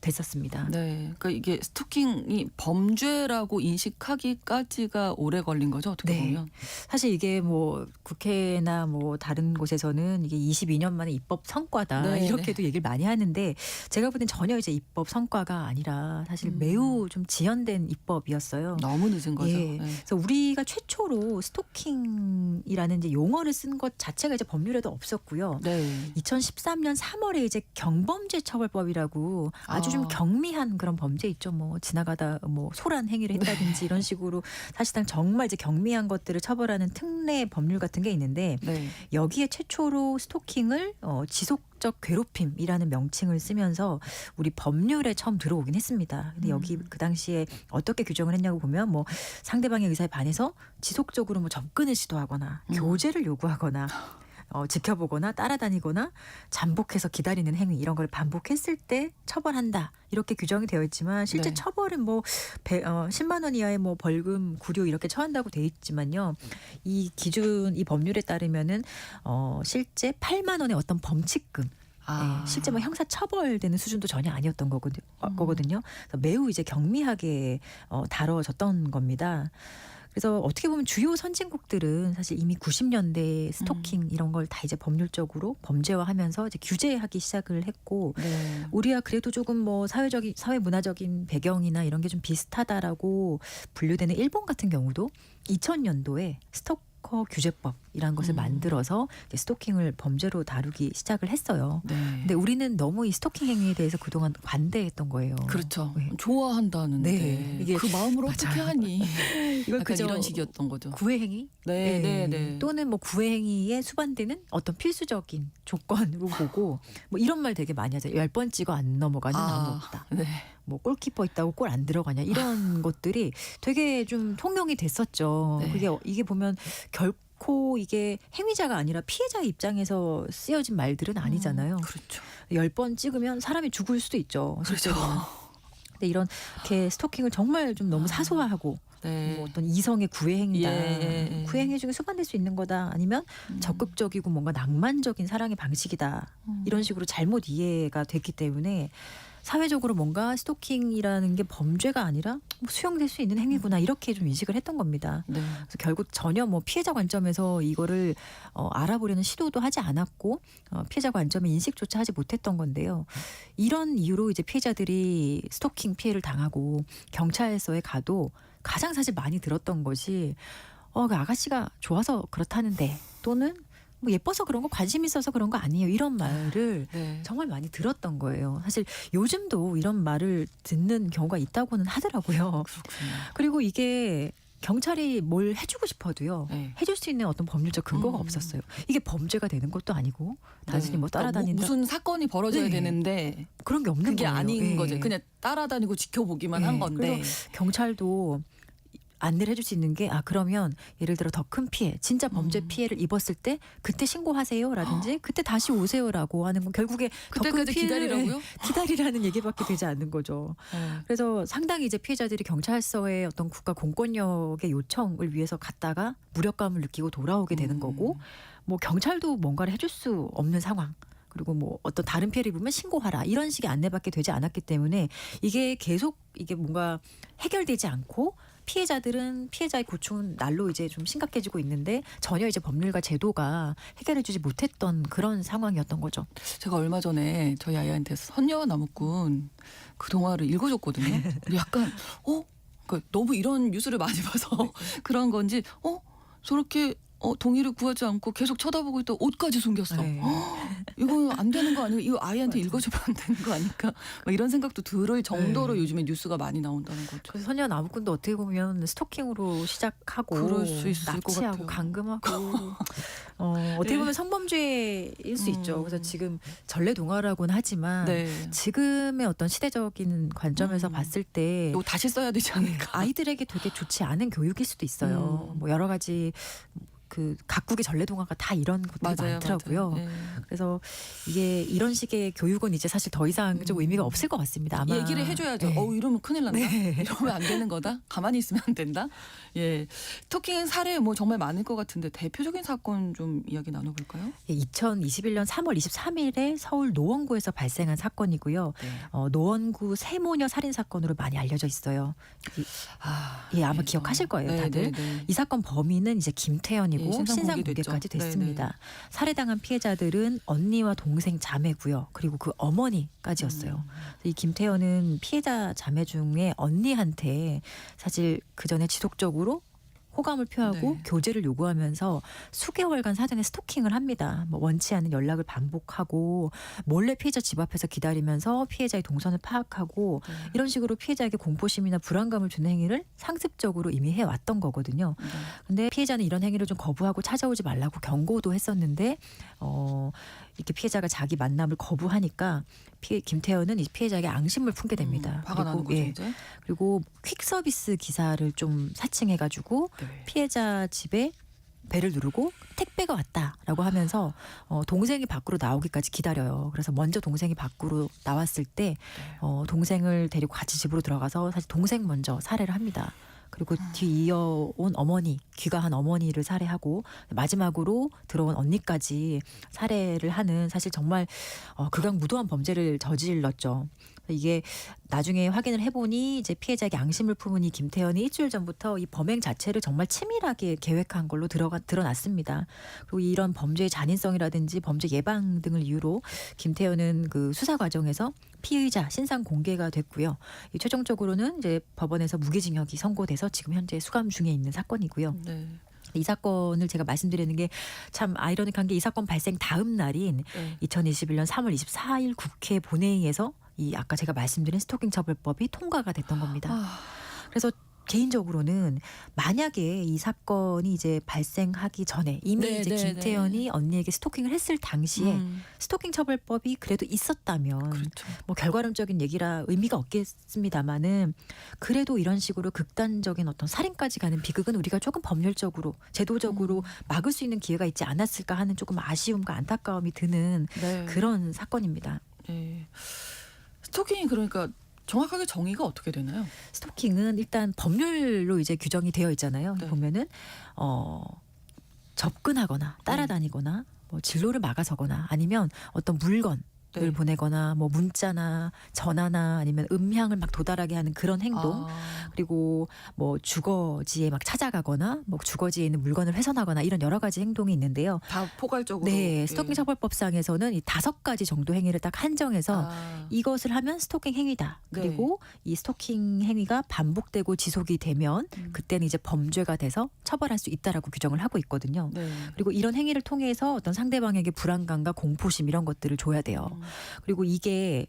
됐었습니다. 네. 그러니까 이게 스토킹이 범죄라고 인식하기까지가 오래 걸린 거죠. 어떻게 네. 보면. 사실 이게 뭐 국회나 뭐 다른 곳에서는 이게 22년 만에 입법 성과다 네, 이렇게도 얘기를 많이 하는데 제가 볼 땐 전혀 이제 입법 성과가 아니라 사실 매우 좀 지연된 입법이었어요. 너무 늦은 거죠. 예. 네. 그래서 우리가 최초로 스토킹이라는 이제 용어를 쓴 것 자체가 이제 법률에도 없었고요. 네. 2013년 3월에 이제 경범죄 처벌법이라고 아주 좀 경미한 그런 범죄 있죠. 뭐 지나가다 뭐 소란 행위를 했다든지 이런 식으로 사실상 정말 이제 경미한 것들을 처벌하는 특례 법률 같은 게 있는데 네. 여기에 최초로 스토킹을 지속적 괴롭힘이라는 명칭을 쓰면서 우리 법률에 처음 들어오긴 했습니다. 근데 여기 그 당시에 어떻게 규정을 했냐고 보면 뭐 상대방의 의사에 반해서 지속적으로 뭐 접근을 시도하거나 교제를 요구하거나 지켜보거나 따라다니거나 잠복해서 기다리는 행위 이런 걸 반복했을 때 처벌한다 이렇게 규정이 되어 있지만 실제 네. 처벌은 뭐 10만 원 이하의 뭐 벌금, 구류 이렇게 처한다고 돼 있지만요. 이 기준 이 법률에 따르면은 실제 8만 원의 어떤 범칙금 실제 뭐 형사 처벌되는 수준도 전혀 아니었던 거거든요. 그래서 매우 이제 경미하게 다뤄졌던 겁니다. 그래서 어떻게 보면 주요 선진국들은 사실 이미 90년대 스토킹 이런 걸 다 이제 법률적으로 범죄화하면서 이제 규제하기 시작을 했고 네. 우리가 그래도 조금 뭐 사회 문화적인 배경이나 이런 게 좀 비슷하다라고 분류되는 일본 같은 경우도 2000년도에 스토커 규제법이라는 것을 만들어서 이제 스토킹을 범죄로 다루기 시작을 했어요. 네. 근데 우리는 너무 이 스토킹 행위에 대해서 그동안 반대했던 거예요. 그렇죠. 네. 좋아한다는데 네. 이게 그 마음으로 어떻게 맞아요. 하니? 이걸 약간 그저 이런 식이었던 거죠. 구애 행위? 네, 네, 네. 또는 뭐 구애 행위에 수반되는 어떤 필수적인 조건으로 보고 뭐 이런 말 되게 많이 하죠. 10번 찍어 안 넘어가는 나무 없다. 네. 뭐 골키퍼 있다고 골 안 들어가냐 이런 것들이 되게 좀 통용이 됐었죠. 네. 이게 보면 결코 이게 행위자가 아니라 피해자의 입장에서 쓰여진 말들은 아니잖아요. 그렇죠. 10번 찍으면 사람이 죽을 수도 있죠. 그렇죠. 실제로는. 근데 이렇게 스토킹을 정말 좀 너무 사소화하고 네. 뭐 어떤 이성의 구애행위다. 예. 구애행위 중에 수반될 수 있는 거다. 아니면 적극적이고 뭔가 낭만적인 사랑의 방식이다. 이런 식으로 잘못 이해가 됐기 때문에 사회적으로 뭔가 스토킹이라는 게 범죄가 아니라 뭐 수용될 수 있는 행위구나 이렇게 좀 인식을 했던 겁니다. 네. 그래서 결국 전혀 뭐 피해자 관점에서 이거를 알아보려는 시도도 하지 않았고 피해자 관점의 인식조차 하지 못했던 건데요. 이런 이유로 이제 피해자들이 스토킹 피해를 당하고 경찰서에 가도 가장 사실 많이 들었던 것이 그 아가씨가 좋아서 그렇다는데 또는 뭐 예뻐서 그런 거 관심 있어서 그런 거 아니에요. 이런 말을 네. 정말 많이 들었던 거예요. 사실 요즘도 이런 말을 듣는 경우가 있다고는 하더라고요. 그렇군요. 그리고 이게 경찰이 뭘 해주고 싶어도요. 네. 해줄 수 있는 어떤 법률적 근거가 없었어요. 이게 범죄가 되는 것도 아니고 단순히 뭐 따라다닌다. 무슨 사건이 벌어져야 네. 되는데 그런 게 없는 그게 거예요. 아닌 예. 거죠. 그냥 따라다니고 지켜보기만 예. 한 건데. 그래서 경찰도 안내를 해줄 수 있는 게 그러면 예를 들어 더 큰 피해 진짜 범죄 피해를 입었을 때 그때 신고하세요라든지 그때 다시 오세요라고 하는 건 결국에 더 큰 그때까지 피해를 기다리라고요? 기다리라는 얘기밖에 되지 않는 거죠. 네. 그래서 상당히 이제 피해자들이 경찰서의 어떤 국가 공권력의 요청을 위해서 갔다가 무력감을 느끼고 돌아오게 되는 거고 뭐 경찰도 뭔가를 해줄 수 없는 상황. 그리고 뭐 어떤 다른 피해를 입으면 신고하라 이런 식의 안내밖에 되지 않았기 때문에 이게 계속 이게 뭔가 해결되지 않고 피해자들은 피해자의 고충은 날로 이제 좀 심각해지고 있는데 전혀 이제 법률과 제도가 해결해주지 못했던 그런 상황이었던 거죠. 제가 얼마 전에 저희 아이한테 선녀와 나무꾼 그 동화를 읽어줬거든요. 근데 약간 그러니까 너무 이런 뉴스를 많이 봐서 그런 건지 저렇게 동의를 구하지 않고 계속 쳐다보고 있다 옷까지 숨겼어. 네. 이거 안 되는 거 아니에요? 이거 아이한테 읽어주면 안 되는 거 아닐까? 막 이런 생각도 들을 정도로 네. 요즘에 뉴스가 많이 나온다는 거죠. 그래서 선녀 나무꾼도 어떻게 보면 스토킹으로 시작하고 그럴 수 있을 것 납치하고 같아요. 강금하고 어떻게 보면 성범죄일 수 있죠. 그래서 지금 전래동화라고는 하지만 네. 지금의 어떤 시대적인 관점에서 봤을 때 이거 다시 써야 되지 않을까? 아이들에게 되게 좋지 않은 교육일 수도 있어요. 뭐 여러 가지 그 각국의 전래동화가 다 이런 것들이 많더라고요. 맞아요. 네. 그래서 이게 이런 식의 교육은 이제 사실 더 이상 좀 의미가 없을 것 같습니다. 아마 얘기를 해줘야죠. 네. 이러면 큰일 난다. 네. 이러면 안 되는 거다. 가만히 있으면 안 된다. 예, 스토킹 사례 뭐 정말 많을 것 같은데 대표적인 사건 좀 이야기 나눠볼까요? 2021년 3월 23일에 서울 노원구에서 발생한 사건이고요. 네. 노원구 세모녀 살인 사건으로 많이 알려져 있어요. 아마 기억하실 거예요, 다들. 네. 이 사건 범인은 이제 김태현이고 예, 신상 신상 공개됐죠. 공개까지 됐습니다. 네네. 살해당한 피해자들은 언니와 동생 자매고요. 그리고 그 어머니까지였어요. 이 김태현은 피해자 자매 중에 언니한테 사실 그 전에 지속적으로 호감을 표하고 네. 교제를 요구하면서 수개월간 사전에 스토킹을 합니다. 뭐 원치 않는 연락을 반복하고 몰래 피해자 집 앞에서 기다리면서 피해자의 동선을 파악하고 네. 이런 식으로 피해자에게 공포심이나 불안감을 주는 행위를 상습적으로 이미 해왔던 거거든요. 네. 근데 피해자는 이런 행위를 좀 거부하고 찾아오지 말라고 경고도 했었는데 이렇게 피해자가 자기 만남을 거부하니까 김태현은 이 피해자에게 앙심을 품게 됩니다. 화가 나는 거죠, 이제. 그리고 퀵 서비스 기사를 좀 사칭해가지고 네. 피해자 집에 배를 누르고 택배가 왔다라고 하면서 동생이 밖으로 나오기까지 기다려요. 그래서 먼저 동생이 밖으로 나왔을 때 동생을 데리고 같이 집으로 들어가서 사실 동생 먼저 살해를 합니다. 그리고 뒤이어온 어머니, 귀가한 어머니를 살해하고 마지막으로 들어온 언니까지 살해를 하는 사실 정말 극악무도한 범죄를 저질렀죠. 이게 나중에 확인을 해보니 이제 피해자에게 앙심을 품은 이 김태현이 일주일 전부터 이 범행 자체를 정말 치밀하게 계획한 걸로 드러났습니다. 그리고 이런 범죄의 잔인성이라든지 범죄 예방 등을 이유로 김태현은 그 수사 과정에서 피의자 신상 공개가 됐고요. 최종적으로는 이제 법원에서 무기징역이 선고돼서 지금 현재 수감 중에 있는 사건이고요. 네. 이 사건을 제가 말씀드리는 게 참 아이러니한 게 이 사건 발생 다음 날인 네. 2021년 3월 24일 국회 본회의에서 이 아까 제가 말씀드린 스토킹 처벌법이 통과가 됐던 겁니다. 그래서 개인적으로는 만약에 이 사건이 이제 발생하기 전에 이미 네, 이제 네, 김태현이 언니에게 스토킹을 했을 당시에 스토킹 처벌법이 그래도 있었다면 그렇죠. 뭐 결과론적인 얘기라 의미가 없겠습니다만은 그래도 이런 식으로 극단적인 어떤 살인까지 가는 비극은 우리가 조금 법률적으로 제도적으로 막을 수 있는 기회가 있지 않았을까 하는 조금 아쉬움과 안타까움이 드는 네. 그런 사건입니다. 네. 스토킹이 그러니까 정확하게 정의가 어떻게 되나요? 스토킹은 일단 법률로 이제 규정이 되어 있잖아요. 네. 보면은 접근하거나 따라다니거나 뭐 진로를 막아서거나 아니면 어떤 물건을 네. 보내거나 뭐 문자나 전화나 아니면 음향을 막 도달하게 하는 그런 행동. 그리고 뭐 주거지에 막 찾아가거나 뭐 주거지에 있는 물건을 훼손하거나 이런 여러 가지 행동이 있는데요. 다 포괄적으로. 네, 예. 스토킹 처벌법상에서는 이 5가지 정도 행위를 딱 한정해서 이것을 하면 스토킹 행위다. 네. 그리고 이 스토킹 행위가 반복되고 지속이 되면 그때는 이제 범죄가 돼서 처벌할 수 있다라고 규정을 하고 있거든요. 네. 그리고 이런 행위를 통해서 어떤 상대방에게 불안감과 공포심 이런 것들을 줘야 돼요. 그리고 이게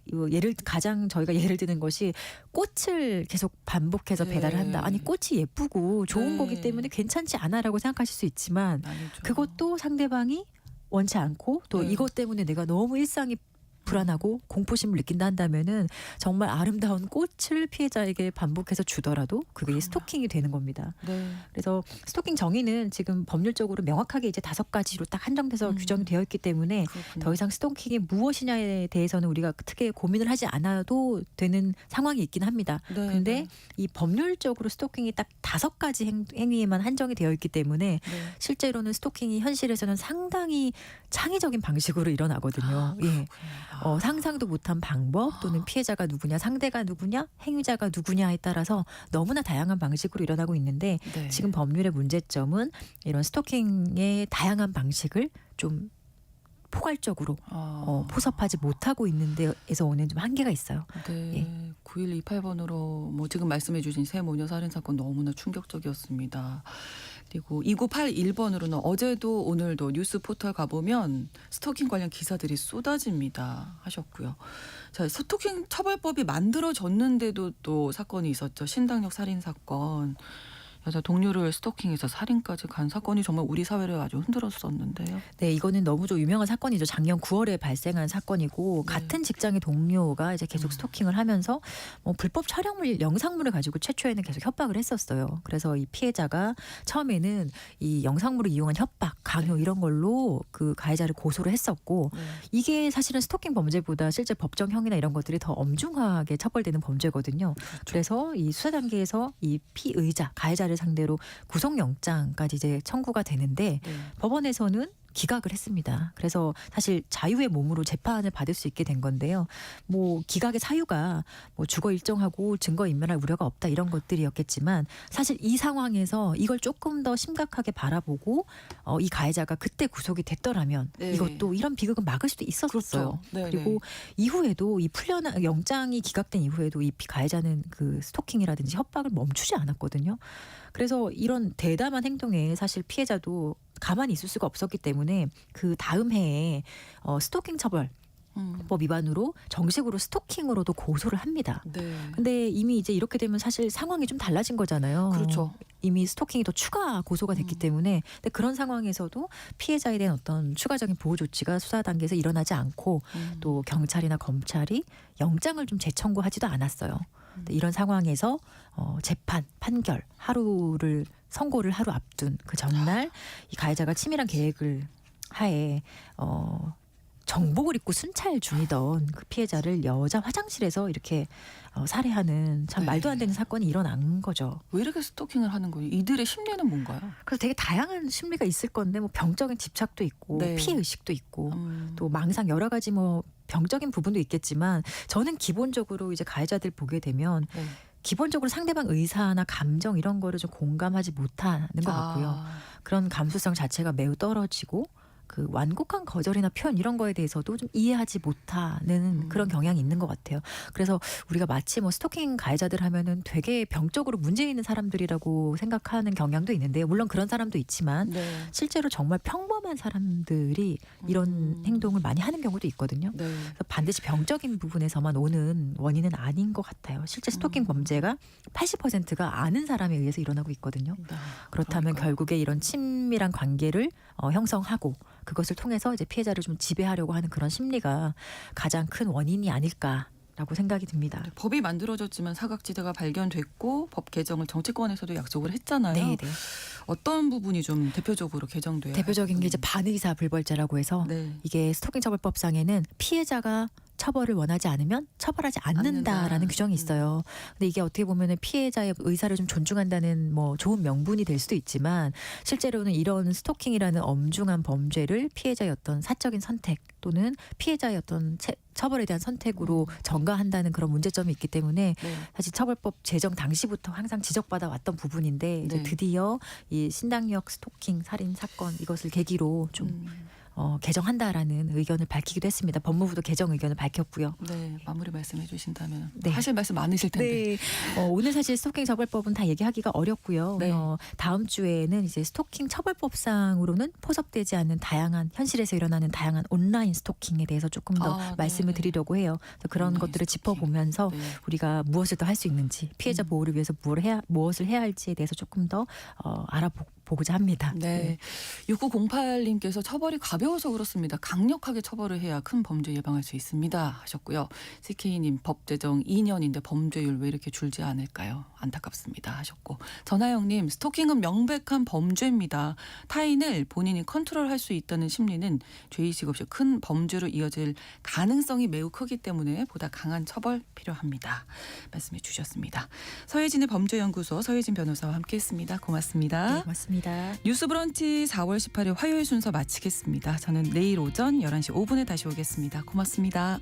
가장 저희가 예를 드는 것이 꽃을 계속 반복해서 네. 배달을 한다. 아니 꽃이 예쁘고 좋은 네. 거기 때문에 괜찮지 않아라고 생각하실 수 있지만 아니죠. 그것도 상대방이 원치 않고 또 네. 이것 때문에 내가 너무 일상이 불안하고 공포심을 느낀다 한다면은 정말 아름다운 꽃을 피해자에게 반복해서 주더라도 그게 스토킹이 되는 겁니다. 네. 그래서 스토킹 정의는 지금 법률적으로 명확하게 이제 5가지로 딱 한정돼서 규정이 되어 있기 때문에 그렇군요. 더 이상 스토킹이 무엇이냐에 대해서는 우리가 크게 고민을 하지 않아도 되는 상황이 있긴 합니다. 네, 근데 네. 이 법률적으로 스토킹이 딱 5가지 행위에만 한정이 되어 있기 때문에 네. 실제로는 스토킹이 현실에서는 상당히 창의적인 방식으로 일어나거든요. 예. 상상도 못한 방법 또는 피해자가 누구냐, 상대가 누구냐, 행위자가 누구냐에 따라서 너무나 다양한 방식으로 일어나고 있는데 네. 지금 법률의 문제점은 이런 스토킹의 다양한 방식을 좀 포괄적으로 포섭하지 못하고 있는 데에서 오는 좀 한계가 있어요. 네. 9128번으로 뭐 지금 말씀해 주신 세 모녀 살인 사건 너무나 충격적이었습니다. 그리고 2981번으로는 어제도 오늘도 뉴스 포털 가보면 스토킹 관련 기사들이 쏟아집니다 하셨고요. 자, 스토킹 처벌법이 만들어졌는데도 또 사건이 있었죠. 신당역 살인 사건. 여자 동료를 스토킹해서 살인까지 간 사건이 정말 우리 사회를 아주 흔들었었는데요. 네, 이거는 너무 좀 유명한 사건이죠. 작년 9월에 발생한 사건이고 네. 같은 직장의 동료가 이제 계속 스토킹을 하면서 불법 촬영물, 영상물을 가지고 최초에는 계속 협박을 했었어요. 그래서 이 피해자가 처음에는 이 영상물을 이용한 협박, 강요 이런 걸로 그 가해자를 고소를 했었고 이게 사실은 스토킹 범죄보다 실제 법정형이나 이런 것들이 더 엄중하게 처벌되는 범죄거든요. 그래서 이 수사 단계에서 이 피의자, 가해자를 상대로 구속영장까지 이제 청구가 되는데 네. 법원에서는 기각을 했습니다. 그래서 사실 자유의 몸으로 재판을 받을 수 있게 된 건데요. 뭐 기각의 사유가 뭐 주거 일정하고 증거 인멸할 우려가 없다 이런 것들이었겠지만 사실 이 상황에서 이걸 조금 더 심각하게 바라보고 이 가해자가 그때 구속이 됐더라면 네. 이것도 이런 비극은 막을 수도 있었어요. 그렇죠. 네, 그리고 이후에도 이 풀려난 영장이 기각된 이후에도 이 가해자는 그 스토킹이라든지 협박을 멈추지 않았거든요. 그래서 이런 대담한 행동에 사실 피해자도 가만히 있을 수가 없었기 때문에 그 다음 해에 스토킹 처벌법 위반으로 정식으로 스토킹으로도 고소를 합니다. 네. 근데 이미 이제 이렇게 되면 사실 상황이 좀 달라진 거잖아요. 그렇죠. 이미 스토킹이 더 추가 고소가 됐기 때문에 근데 그런 상황에서도 피해자에 대한 어떤 추가적인 보호 조치가 수사 단계에서 일어나지 않고 또 경찰이나 검찰이 영장을 좀 재청구하지도 않았어요. 근데 이런 상황에서 재판 판결 하루를 선고를 하루 앞둔 그 전날 이 가해자가 치밀한 계획을 하에 정복을 입고 순찰 중이던 그 피해자를 여자 화장실에서 이렇게 살해하는 참 네. 말도 안 되는 사건이 일어난 거죠. 왜 이렇게 스토킹을 하는 거예요? 이들의 심리는 뭔가요? 그래서 되게 다양한 심리가 있을 건데 뭐 병적인 집착도 있고 네. 피해 의식도 있고 또 망상 여러 가지 뭐 병적인 부분도 있겠지만 저는 기본적으로 이제 가해자들 보게 되면 네. 기본적으로 상대방 의사나 감정 이런 거를 좀 공감하지 못하는 것 같고요. 그런 감수성 자체가 매우 떨어지고 그 완곡한 거절이나 표현 이런 거에 대해서도 좀 이해하지 못하는 그런 경향이 있는 것 같아요. 그래서 우리가 마치 뭐 스토킹 가해자들 하면은 되게 병적으로 문제 있는 사람들이라고 생각하는 경향도 있는데요. 물론 그런 사람도 있지만 네. 실제로 정말 평범한 사람들이 이런 행동을 많이 하는 경우도 있거든요. 네. 그래서 반드시 병적인 부분에서만 오는 원인은 아닌 것 같아요. 실제 스토킹 범죄가 80%가 아는 사람에 의해서 일어나고 있거든요. 그렇다면 그러니까요. 결국에 이런 친밀한 관계를 형성하고 그것을 통해서 이제 피해자를 좀 지배하려고 하는 그런 심리가 가장 큰 원인이 아닐까라고 생각이 듭니다. 법이 만들어졌지만 사각지대가 발견됐고 법 개정을 정치권에서도 약속을 했잖아요. 네, 네. 어떤 부분이 좀 대표적으로 개정돼야 대표적인 게 이제 반의사 불벌죄라고 해서 네. 이게 스토킹 처벌법상에는 피해자가 처벌을 원하지 않으면 처벌하지 않는다라는 않는다. 규정이 있어요. 근데 이게 어떻게 보면은 피해자의 의사를 좀 존중한다는 뭐 좋은 명분이 될 수도 있지만 실제로는 이런 스토킹이라는 엄중한 범죄를 피해자의 어떤 사적인 선택 또는 피해자의 어떤 처벌에 대한 선택으로 전가한다는 그런 문제점이 있기 때문에 네. 사실 처벌법 제정 당시부터 항상 지적받아 왔던 부분인데 이제 네. 드디어 이 신당역 스토킹 살인 사건 이것을 계기로 좀 개정한다라는 의견을 밝히기도 했습니다. 법무부도 개정 의견을 밝혔고요. 네, 마무리 말씀해 주신다면 네. 하실 말씀 많으실 텐데. 네. 오늘 사실 스토킹 처벌법은 다 얘기하기가 어렵고요. 네. 다음 주에는 이제 스토킹 처벌법상으로는 포섭되지 않는 다양한 현실에서 일어나는 다양한 온라인 스토킹에 대해서 조금 더 말씀을 네. 드리려고 해요. 그래서 그런 온라인 것들을 스토킹. 짚어보면서 네. 우리가 무엇을 더 할 수 있는지 피해자 보호를 위해서 무엇을 해야 할지에 대해서 조금 더 알아보고자 합니다. 네. 6908님께서 처벌이 가벼워서 그렇습니다. 강력하게 처벌을 해야 큰 범죄 예방할 수 있습니다 하셨고요. CK님 법 제정 2년인데 범죄율 왜 이렇게 줄지 않을까요? 안타깝습니다 하셨고, 전하영님 스토킹은 명백한 범죄입니다. 타인을 본인이 컨트롤할 수 있다는 심리는 죄의식 없이 큰 범죄로 이어질 가능성이 매우 크기 때문에 보다 강한 처벌 필요합니다 말씀해 주셨습니다. 서혜진의 범죄연구소 서혜진 변호사와 함께했습니다. 고맙습니다. 네, 고맙습니다. 뉴스 브런치 4월 18일 화요일 순서 마치겠습니다. 저는 내일 오전 11시 5분에 다시 오겠습니다. 고맙습니다.